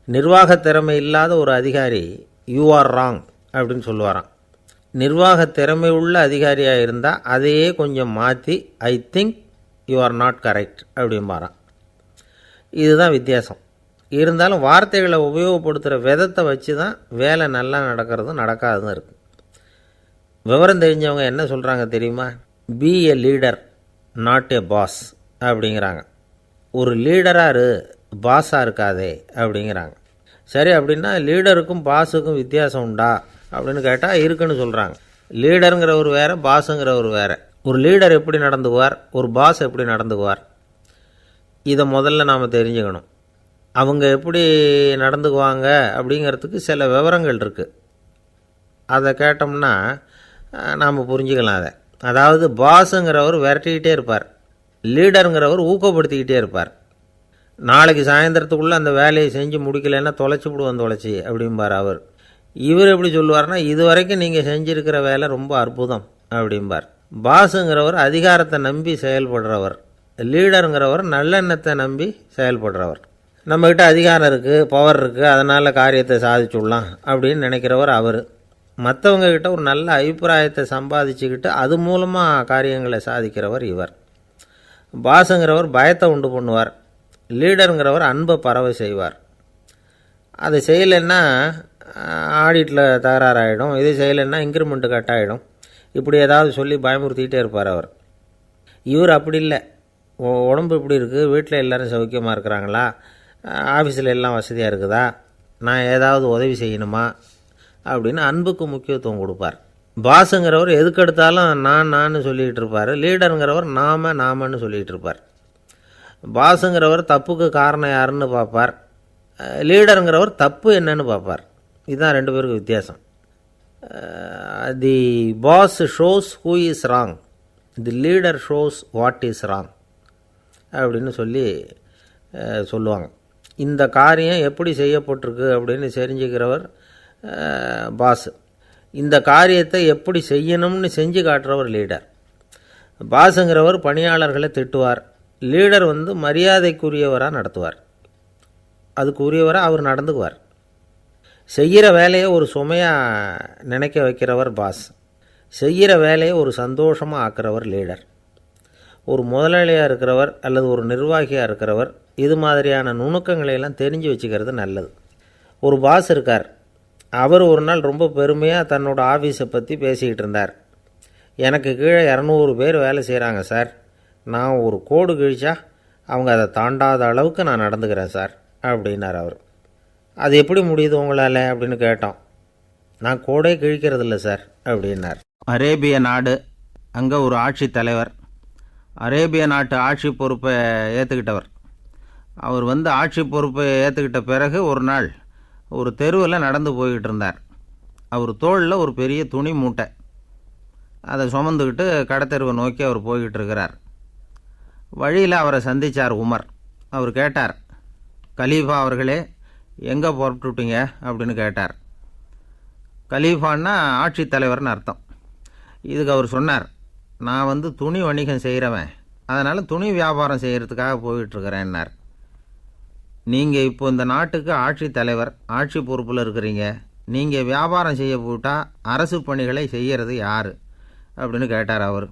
நிர்வாக திறமை இல்லாத ஒரு அதிகாரி யூ ஆர் ராங் அப்படின்னு சொல்லுவாராம். நிர்வாக திறமை உள்ள அதிகாரியாக இருந்தால் அதையே கொஞ்சம் மாற்றி I think you are not correct அப்படிம்பாரான். இதுதான் வித்தியாசம். இருந்தாலும் வார்த்தைகளை உபயோகப்படுத்துகிற விதத்தை வச்சு தான் வேலை நல்லா நடக்கிறதும் நடக்காததும் இருக்குது. விவரம் தெரிஞ்சவங்க என்ன சொல்கிறாங்க தெரியுமா? Be a leader not a boss அப்படிங்கிறாங்க. ஒரு லீடராக பாஸாக இருக்காதே அப்படிங்கிறாங்க. சரி, அப்படின்னா லீடருக்கும் பாஸுக்கும் வித்தியாசம் உண்டா அப்படின்னு கேட்டால் இருக்குன்னு சொல்கிறாங்க. லீடருங்கிறவர் வேறு, பாஸுங்கிறவர் வேறு. ஒரு லீடர் எப்படி நடந்துக்குவார், ஒரு பாஸ் எப்படி நடந்துக்குவார், இதை முதல்ல நாம் தெரிஞ்சுக்கணும். அவங்க எப்படி நடந்துக்குவாங்க அப்படிங்கிறதுக்கு சில விவரங்கள் இருக்குது. அதை கேட்டோம்னா நாம் புரிஞ்சுக்கலாம் அதை. அதாவது பாஸுங்கிறவர் விரட்டிக்கிட்டே இருப்பார், லீடருங்கிறவர் ஊக்கப்படுத்திக்கிட்டே இருப்பார். நாளைக்கு சாயந்தரத்துக்குள்ளே அந்த வேலையை செஞ்சு முடிக்கலைன்னா தொலைச்சி விடுவோம் தொலைச்சி அப்படிம்பார் அவர். இவர் எப்படி சொல்லுவார்னா, இது வரைக்கும் நீங்கள் செஞ்சுருக்கிற வேலை ரொம்ப அற்புதம் அப்படிம்பார். பாஸுங்கிறவர் அதிகாரத்தை நம்பி செயல்படுறவர், லீடருங்கிறவர் நல்லெண்ணத்தை நம்பி செயல்படுறவர். நம்மக்கிட்ட அதிகாரம் இருக்குது, பவர் இருக்குது, அதனால் காரியத்தை சாதிச்சுடலாம் அப்படின்னு நினைக்கிறவர் அவர். மற்றவங்கக்கிட்ட ஒரு நல்ல அபிப்பிராயத்தை சம்பாதிச்சுக்கிட்டு அது மூலமாக காரியங்களை சாதிக்கிறவர் இவர். பாஸுங்கிறவர் பயத்தை உண்டு பண்ணுவார், லீடருங்கிறவர் அன்பை பரவ செய்வார். அதை செய்யலைன்னா ஆடிட்டில் தகராறாயிடும், இது செய்யலைன்னா இன்க்ரிமெண்ட்டு கட் ஆகிடும். இப்படி ஏதாவது சொல்லி பயமுறுத்திக்கிட்டே இருப்பார் அவர். இவர் அப்படி இல்லை. உடம்பு இப்படி இருக்குது, வீட்டில் எல்லோரும் சௌக்கியமாக இருக்கிறாங்களா, ஆஃபீஸில் எல்லாம் வசதியாக இருக்குதா, நான் ஏதாவது உதவி செய்யணுமா அப்படின்னு அன்புக்கு முக்கியத்துவம் கொடுப்பார். பாஸுங்கிறவர் எதுக்கெடுத்தாலும் நான் சொல்லிகிட்டு இருப்பார். லீடருங்கிறவர் நாமன்னு சொல்லிகிட்டு இருப்பார். பாஸுங்கிறவர் தப்புக்கு காரணம் யாருன்னு பார்ப்பார். லீடருங்கிறவர் தப்பு என்னன்னு பார்ப்பார். இதுதான் ரெண்டு பேருக்கு வித்தியாசம். The boss shows who is wrong, the leader shows what is wrong அப்படின்னு சொல்லுவாங்க. இந்த காரியம் எப்படி செய்யப்பட்டிருக்கு அப்படின்னு தெரிஞ்சுக்கிறவர் பாஸ். இந்த காரியத்தை எப்படி செய்யணும்னு செஞ்சு காட்டுறவர் லீடர். பாஸுங்கிறவர் பணியாளர்களை திட்டுவார். லீடர் மரியாதைக்குரியவராக நடத்துவார். அதுக்குரியவராக அவர் நடந்துக்குவார். செய்கிற வேலையை ஒரு சுமையாக நினைக்க வைக்கிறவர் பாஸ். செய்கிற வேலையை ஒரு சந்தோஷமாக ஆக்கிறவர் லீடர். ஒரு முதலாளியாக இருக்கிறவர் அல்லது ஒரு நிர்வாகியாக இருக்கிறவர் இது மாதிரியான நுணுக்கங்களையெல்லாம் தெரிஞ்சு வச்சுக்கிறது நல்லது. ஒரு பாஸ் இருக்கார். அவர் ஒரு நாள் ரொம்ப பெருமையாக தன்னோட ஆஃபீஸை பற்றி பேசிக்கிட்டு இருந்தார். எனக்கு கீழே 200 பேர் வேலை செய்கிறாங்க சார். நான் ஒரு கோடு கிழிச்சா அவங்க அதை தாண்டாத அளவுக்கு நான் நடந்துக்கிறேன் சார் அப்படின்னார் அவர். அது எப்படி முடியுது உங்களால் அப்படின்னு கேட்டோம். நான் கோடே கிழிக்கிறதில்ல சார் அப்படின்னார். அரேபிய நாடு, அங்கே ஒரு ஆட்சி தலைவர். அரேபிய நாட்டு ஆட்சி பொறுப்பை ஏற்றுக்கிட்டவர். அவர் ஆட்சி பொறுப்பை ஏற்றுக்கிட்ட பிறகு ஒரு நாள் ஒரு தெருவில் நடந்து போய்கிட்டு இருந்தார். அவர் தோளில் ஒரு பெரிய துணி மூட்டை, அதை சுமந்துக்கிட்டு கடத்தெருவை நோக்கி அவர் போய்கிட்டு இருக்கிறார். வழியில் அவரை சந்தித்தார் உமர். அவர் கேட்டார், கலீஃபா அவர்களே, எங்கே புறப்பட்டுட்டீங்க அப்படின்னு கேட்டார். கலீஃபான்னா ஆட்சி தலைவர்னு அர்த்தம். இதுக்கு அவர் சொன்னார், நான் துணி வணிகம் செய்கிறவன், அதனால் துணி வியாபாரம் செய்கிறதுக்காக போயிட்டுருக்கிறேன்னார். நீங்கள் இப்போ இந்த நாட்டுக்கு ஆட்சி தலைவர், ஆட்சி பொறுப்பில் இருக்கிறீங்க. நீங்கள் வியாபாரம் செய்ய போட்டால் அரசு பணிகளை செய்கிறது யார் அப்படின்னு கேட்டார் அவர்.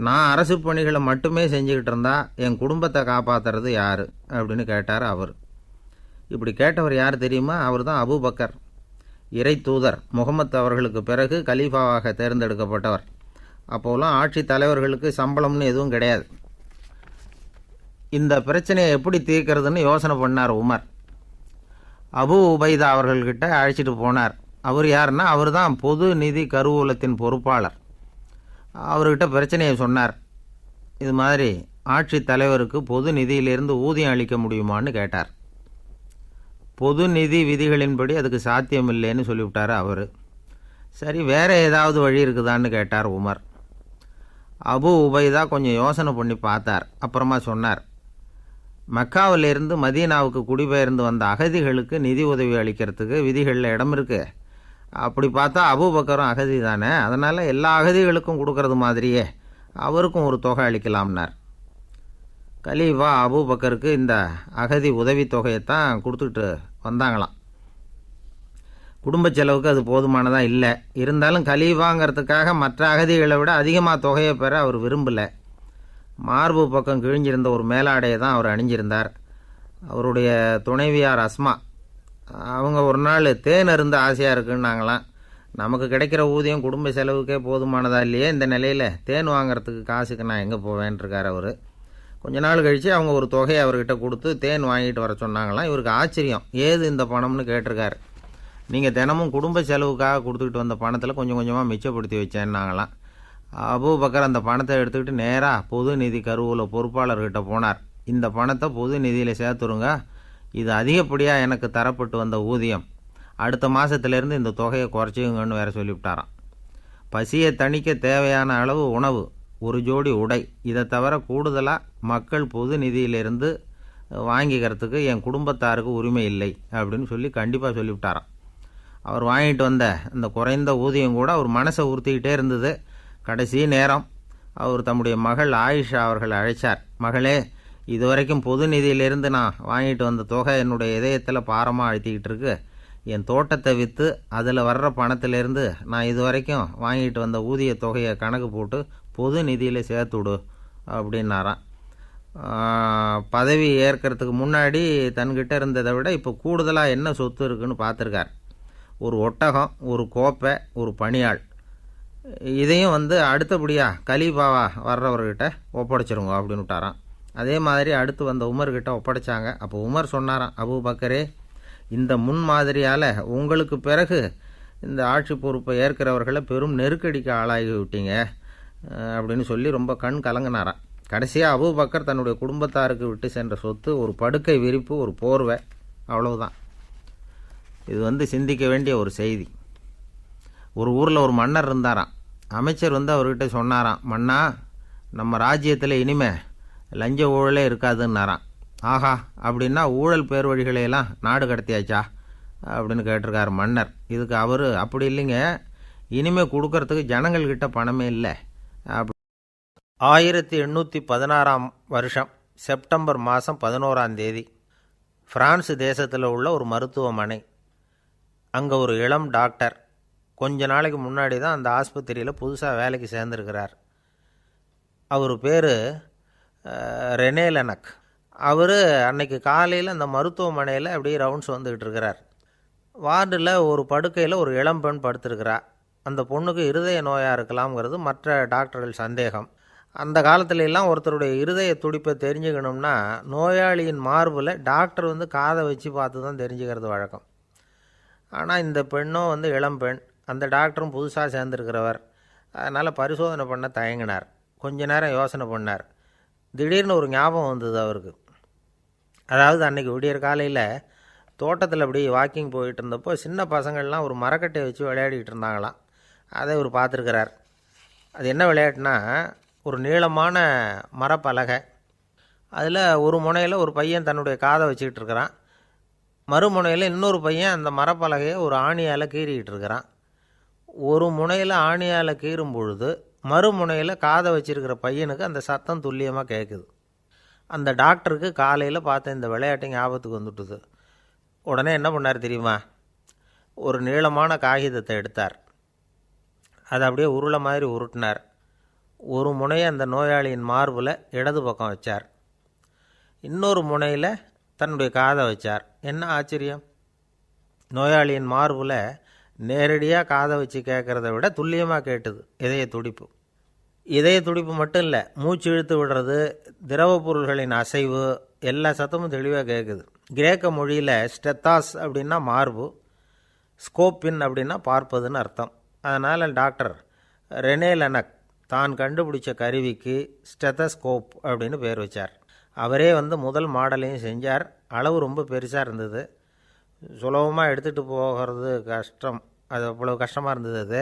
நான் அரசு பணிகளை மட்டுமே செஞ்சுக்கிட்டு இருந்தால் என் குடும்பத்தை காப்பாற்றுறது யார் அப்படின்னு கேட்டார் அவர். இப்படி கேட்டவர் யார் தெரியுமா? அவர் தான் அபூபக்கர், இறை தூதர் முகமது அவர்களுக்கு பிறகு கலீஃபாவாக தேர்ந்தெடுக்கப்பட்டவர். அப்போலாம் ஆட்சி தலைவர்களுக்கு சம்பளம்னு எதுவும் கிடையாது. இந்த பிரச்சனையை எப்படி தீர்க்கிறதுன்னு யோசனை பண்ணார் உமர். அபு உபைதா அவர்கள்கிட்ட அழைச்சிட்டு போனார். அவர் யாருன்னா, அவர் தான் பொது நிதி கருவூலத்தின் பொறுப்பாளர். அவர்கிட்ட பிரச்சனையை சொன்னார். இது மாதிரி ஆட்சி தலைவருக்கு பொது நிதியிலிருந்து ஊதியம் அளிக்க முடியுமான்னு கேட்டார். பொது நிதி விதிகளின்படி அதுக்கு சாத்தியம் இல்லைன்னு சொல்லிவிட்டார் அவர். சரி, வேறு ஏதாவது வழி இருக்குதான்னு கேட்டார் உமர். அபு உபைதா கொஞ்சம் யோசனை பண்ணி பார்த்தார். அப்புறமா சொன்னார், மக்காவிலிருந்து மதீனாவுக்கு குடிபெயர்ந்து வந்த அகதிகளுக்கு நிதி உதவி அளிக்கிறதுக்கு விதிகளில் இடம் இருக்குது. அப்படி பார்த்தா அபூபக்கரும் அகதி தானே, அதனால் எல்லா அகதிகளுக்கும் கொடுக்கறது மாதிரியே அவருக்கும் ஒரு தொகை அளிக்கலாம்னார். கலீஃபா அபூபக்கருக்கு இந்த அகதி உதவித்தொகையைத்தான் கொடுத்துட்டு வந்தாங்களாம். குடும்ப செலவுக்கு அது போதுமானதாக இல்லை. இருந்தாலும் கலீஃபாங்கிறதுக்காக மற்ற அகதிகளை விட அதிகமாக தொகையை பெற அவர் விரும்பலை. மார்பு பக்கம் கிழிஞ்சிருந்த ஒரு மேலாடையை தான் அவர் அணிஞ்சிருந்தார். அவருடைய துணைவியார் அஸ்மா, அவங்க ஒரு நாள் தேன் அருந்து ஆசையாக இருக்குன்னாங்களாம். நமக்கு கிடைக்கிற ஊதியம் குடும்ப செலவுக்கே போதுமானதா இல்லையே, இந்த நிலையில் தேன் வாங்கிறதுக்கு காசுக்கு நான் எங்கே போவேன்ருக்கார் அவர். கொஞ்ச நாள் கழித்து அவங்க ஒரு தொகையை அவர்கிட்ட கொடுத்து தேன் வாங்கிட்டு வர சொன்னாங்களாம். இவருக்கு ஆச்சரியம், ஏது இந்த பணம்னு கேட்டிருக்காரு. நீங்கள் தினமும் குடும்ப செலவுக்காக கொடுத்துக்கிட்டு வந்த பணத்தில் கொஞ்சம் கொஞ்சமாக மிச்சப்படுத்தி வச்சேன்னாங்களாம். அபூபக்கர் அந்த பணத்தை எடுத்துக்கிட்டு நேராக பொது நிதி கருவூல பொறுப்பாளர்கிட்ட போனார். இந்த பணத்தை பொது நிதியில் சேர்த்துருங்க, இது அதிகப்படியாக எனக்கு தரப்பட்டு வந்த ஊதியம், அடுத்த மாதத்துலேருந்து இந்த தொகையை குறைச்சிங்கன்னு வேறு சொல்லிவிட்டாராம். பசியை தணிக்க தேவையான அளவு உணவு, ஒரு ஜோடி உடை, இதை தவிர கூடுதலாக மக்கள் பொது நிதியிலிருந்து வாங்கிக்கிறதுக்கு என் குடும்பத்தாருக்கு உரிமை இல்லை அப்படின்னு சொல்லி கண்டிப்பாக சொல்லிவிட்டாராம். அவர் வாங்கிட்டு வந்த அந்த குறைந்த ஊதியம் கூட அவர் மனசை உறுத்திக்கிட்டே இருந்தது. கடைசி நேரம் அவர் தம்முடைய மகள் ஆயிஷா அவர்கள் அழைச்சார். மகளே, இதுவரைக்கும் பொது நிதியிலிருந்து நான் வாங்கிட்டு வந்த தொகை என்னுடைய இதயத்தில் பாரமாக அழுத்திக்கிட்டு இருக்கு. என் தோட்டத்தை விற்று அதில் வர்ற பணத்திலேருந்து நான் இதுவரைக்கும் வாங்கிட்டு வந்த ஊதிய தொகையை கணக்கு போட்டு பொது நிதியில் சேர்த்துவிடு அப்படின்னாராம். பதவி ஏற்கிறதுக்கு முன்னாடி தன்கிட்ட இருந்ததை விட இப்போ கூடுதலாக என்ன சொத்து இருக்குன்னு பார்த்துருக்கார். ஒரு ஒட்டகம், ஒரு கோப்பை, ஒரு பணியாள், இதையும் அடுத்தபடியாக கலீஃபாவா வர்றவர்கிட்ட ஒப்படைச்சிருங்க அப்படின்னு விட்டாராம். அதே மாதிரி அடுத்து வந்த உமர்கிட்ட ஒப்படைச்சாங்க. அப்போ உமர் சொன்னாராம், அபூபக்கரே, இந்த முன்மாதிரியால் உங்களுக்கு பிறகு இந்த ஆட்சி பொறுப்பை ஏற்கிறவர்களை பெரும் நெருக்கடிக்கு ஆளாகி விட்டீங்க அப்படின்னு சொல்லி ரொம்ப கண் கலங்கினாராம். கடைசியாக அபூபக்கர் தன்னுடைய குடும்பத்தாருக்கு விட்டு சென்ற சொத்து ஒரு படுக்கை விரிப்பு, ஒரு போர்வை, அவ்வளவுதான். இது சிந்திக்க வேண்டிய ஒரு செய்தி. ஒரு ஊரில் ஒரு மன்னர் இருந்தாராம். அமைச்சர் அவர்கிட்ட சொன்னாராம், மன்னா, நம்ம ராஜ்யத்தில் இனிமே லஞ்ச ஊழலே இருக்காதுன்னாராம். ஆஹா, அப்படின்னா ஊழல் பேர் வழிகளையெல்லாம் நாடு கடத்தியாச்சா அப்படின்னு கேட்டிருக்காரு மன்னர். இதுக்கு அவர், அப்படி இல்லைங்க, இனிமேல் கொடுக்கறதுக்கு ஜனங்கள்கிட்ட பணமே இல்லை. 1816 வருஷம் செப்டம்பர் மாதம் 11 பிரான்ஸ் தேசத்தில் உள்ள ஒரு மருத்துவமனை. அங்கே ஒரு இளம் டாக்டர் கொஞ்ச நாளைக்கு முன்னாடி தான் அந்த ஆஸ்பத்திரியில் புதுசாக வேலைக்கு சேர்ந்துருக்கிறார். அவர் பேர் ரெனே லெனக். அவர் அன்னைக்கு காலையில் அந்த மருத்துவமனையில் அப்படியே ரவுண்ட்ஸ் வந்துக்கிட்டு இருக்கிறார். வார்டில் ஒரு படுக்கையில் ஒரு இளம்பெண் படுத்திருக்கிறா. அந்த பொண்ணுக்கு இருதய நோயாக இருக்கலாம்ங்கிறது மற்ற டாக்டர்கள் சந்தேகம். அந்த காலத்துலலாம் ஒருத்தருடைய இருதய துடிப்பை தெரிஞ்சுக்கணும்னா நோயாளியின் மார்பில் டாக்டர் காதை வச்சு பார்த்து தான் தெரிஞ்சுக்கிறது வழக்கம். ஆனால் இந்த பெண்ணும் இளம்பெண், அந்த டாக்டரும் புதுசாக சேர்ந்துருக்கிறவர். அதனால் பரிசோதனை பண்ண தயங்கினார். கொஞ்ச நேரம் யோசனை பண்ணார். திடீர்னு ஒரு ஞாபகம் வந்தது அவருக்கு. அதாவது அன்றைக்கி விடியற் காலையில் தோட்டத்தில் அப்படி வாக்கிங் போயிட்டு இருந்தப்போ சின்ன பசங்கள்லாம் ஒரு மரக்கட்டையை வச்சு விளையாடிக்கிட்டு இருந்தாங்களாம். அதை இவர் பார்த்துருக்கிறார். அது என்ன விளையாட்டுனா, ஒரு நீளமான மரப்பலகை, அதில் ஒரு முனையில் ஒரு பையன் தன்னுடைய காதை வச்சுக்கிட்டு இருக்கிறான், மறுமுனையில் இன்னொரு பையன் அந்த மரப்பலகையை ஒரு ஆணியால் கீறிக்கிட்டு இருக்கிறான். ஒரு முனையில் ஆணியால் கீறும் பொழுது மறுமுனையில் காதை வச்சிருக்கிற பையனுக்கு அந்த சத்தம் துல்லியமாக கேட்குது. அந்த டாக்டருக்கு காலையில் பார்த்த இந்த விளையாட்டு ஞாபகத்துக்கு வந்துட்டுது. உடனே என்ன பண்ணார் தெரியுமா? ஒரு நீளமான காகிதத்தை எடுத்தார். அதை அப்படியே உருளை மாதிரி உருட்டினார். ஒரு முனையை அந்த நோயாளியின் மார்பில் இடது பக்கம் வச்சார், இன்னொரு முனையில் தன்னுடைய காதை வச்சார். என்ன ஆச்சரியம்! நோயாளியின் மார்பில் நேரடியாக காதை வச்சு கேட்குறத விட துல்லியமாக கேட்டுது இதய துடிப்பு. இதய துடிப்பு மட்டும் இல்லை, மூச்சு இழுத்து விடுறது, திரவ பொருள்களின் அசைவு, எல்லா சத்தமும் தெளிவாக கேட்குது. கிரேக்க மொழியில் ஸ்டெத்தாஸ் அப்படின்னா மார்பு, ஸ்கோப்பின் அப்படின்னா பார்ப்பதுன்னு அர்த்தம். அதனால் டாக்டர் ரெனே லெனக் தான் கண்டுபிடிச்ச கருவிக்கு ஸ்டெத்தஸ்கோப் அப்படின்னு பேர் வச்சார். அவரே முதல் மாடலையும் செஞ்சார். அளவு ரொம்ப பெருசாக இருந்தது, சுலபமாக எடுத்துகிட்டு போகிறது கஷ்டம், அது அவ்வளோ கஷ்டமாக இருந்தது அது.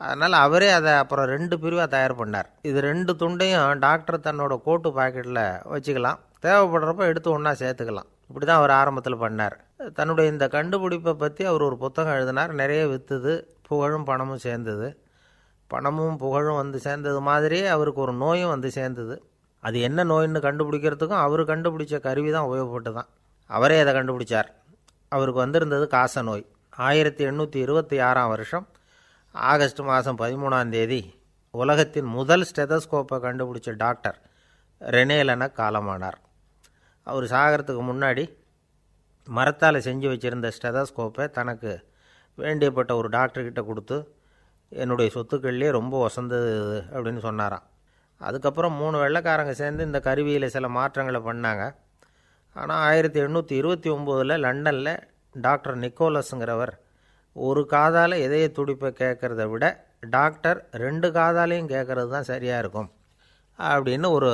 அதனால் அவரே அதை அப்புறம் 2 பிரிவாக தயார் பண்ணார். இது 2 துண்டையும் டாக்டர் தன்னோட கோட்டு பாக்கெட்டில் வச்சுக்கலாம், தேவைப்படுறப்ப எடுத்து ஒன்றா சேர்த்துக்கலாம். இப்படி தான் அவர் ஆரம்பத்தில் பண்ணார். தன்னுடைய இந்த கண்டுபிடிப்பை பற்றி அவர் ஒரு புத்தகம் எழுதினார். நிறைய விற்றுது, புகழும் பணமும் சேர்ந்தது. பணமும் புகழும் சேர்ந்தது மாதிரியே அவருக்கு ஒரு நோயும் சேர்ந்தது. அது என்ன நோயின்னு கண்டுபிடிக்கிறதுக்கும் அவர் கண்டுபிடிச்ச கருவி தான் உபயோகப்பட்டு தான். அவரே அதை கண்டுபிடிச்சார். அவருக்கு வந்திருந்தது காச நோய். 1826 வருஷம் ஆகஸ்ட் மாதம் 13 உலகத்தின் முதல் ஸ்டெதஸ்கோப்பை கண்டுபிடிச்ச டாக்டர் ரெனே லெனக் காலமானார். அவர் சாகிறதுக்கு முன்னாடி மரத்தால் செஞ்சு வச்சுருந்த ஸ்டெதஸ்கோப்பை தனக்கு வேண்டியப்பட்ட ஒரு டாக்டர்கிட்ட கொடுத்து, என்னுடைய சொத்துக்கள்லேயே ரொம்ப வசந்தது அப்படின்னு சொன்னாராம். அதுக்கப்புறம் 3 வெள்ளைக்காரங்க சேர்ந்து இந்த கருவியில் சில மாற்றங்களை பண்ணாங்க. ஆனால் 1829 லண்டனில் டாக்டர் நிக்கோலஸுங்கிறவர் ஒரு காதால் இதய துடிப்பை கேட்குறத விட டாக்டர் 2 காதாலையும் கேட்குறது தான் சரியாக இருக்கும் அப்படின்னு ஒரு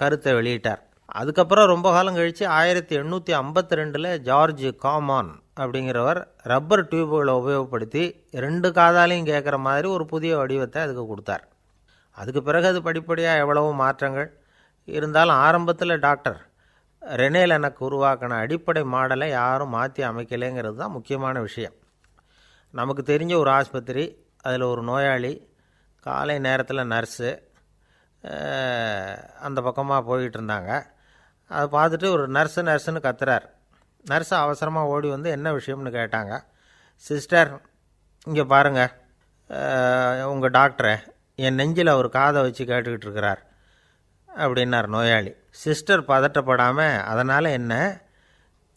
கருத்தை வெளியிட்டார். அதுக்கப்புறம் ரொம்ப காலம் கழித்து 1852 ஜார்ஜ் காமான் அப்படிங்கிறவர் ரப்பர் டியூப்களை உபயோகப்படுத்தி 2 காதாலையும் கேட்குற மாதிரி ஒரு புதிய வடிவத்தை அதுக்கு கொடுத்தார். அதுக்கு பிறகு அது படிப்படியாக எவ்வளவோ மாற்றங்கள் இருந்தாலும் ஆரம்பத்தில் டாக்டர் ரெனே லெனக் உருவாக்கின அடிப்படை மாடலை யாரும் மாற்றி அமைக்கலைங்கிறது தான் முக்கியமான விஷயம். நமக்கு தெரிஞ்ச ஒரு ஆஸ்பத்திரி, அதில் ஒரு நோயாளி, காலை நேரத்தில் நர்ஸு அந்த பக்கமாக போய்கிட்டு இருந்தாங்க. அதை பார்த்துட்டு ஒரு நர்ஸுன்னு கத்துறார். நர்ஸு அவசரமாக ஓடி என்ன விஷயம்னு கேட்டாங்க. சிஸ்டர், இங்கே பாருங்கள், உங்கள் டாக்டரை என் நெஞ்சில் அவர் காதை வச்சு கேட்டுக்கிட்டு இருக்கிறார் அப்படின்னார் நோயாளி. சிஸ்டர் பதட்டப்படாமல், அதனால் என்ன,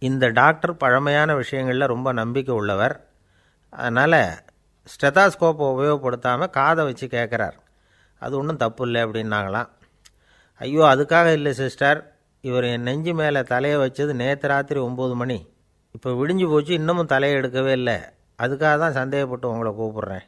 இந்த டாக்டர் பழமையான விஷயங்களில் ரொம்ப நம்பிக்கை உள்ளவர், அதனால் ஸ்டெத்தாஸ்கோப்பை உபயோகப்படுத்தாமல் காதை வச்சு கேட்குறார். அது ஒன்றும் தப்பு இல்லை அப்படின்னாங்களாம். ஐயோ, அதுக்காக இல்லை சிஸ்டர், இவர் என் நெஞ்சு மேலே தலையை வச்சது நேற்று ராத்திரி 9 மணி. இப்போ விடிஞ்சு போச்சு, இன்னமும் தலையை எடுக்கவே இல்லை. அதுக்காக தான் சந்தேகப்பட்டு உங்களை கூப்பிட்றேன்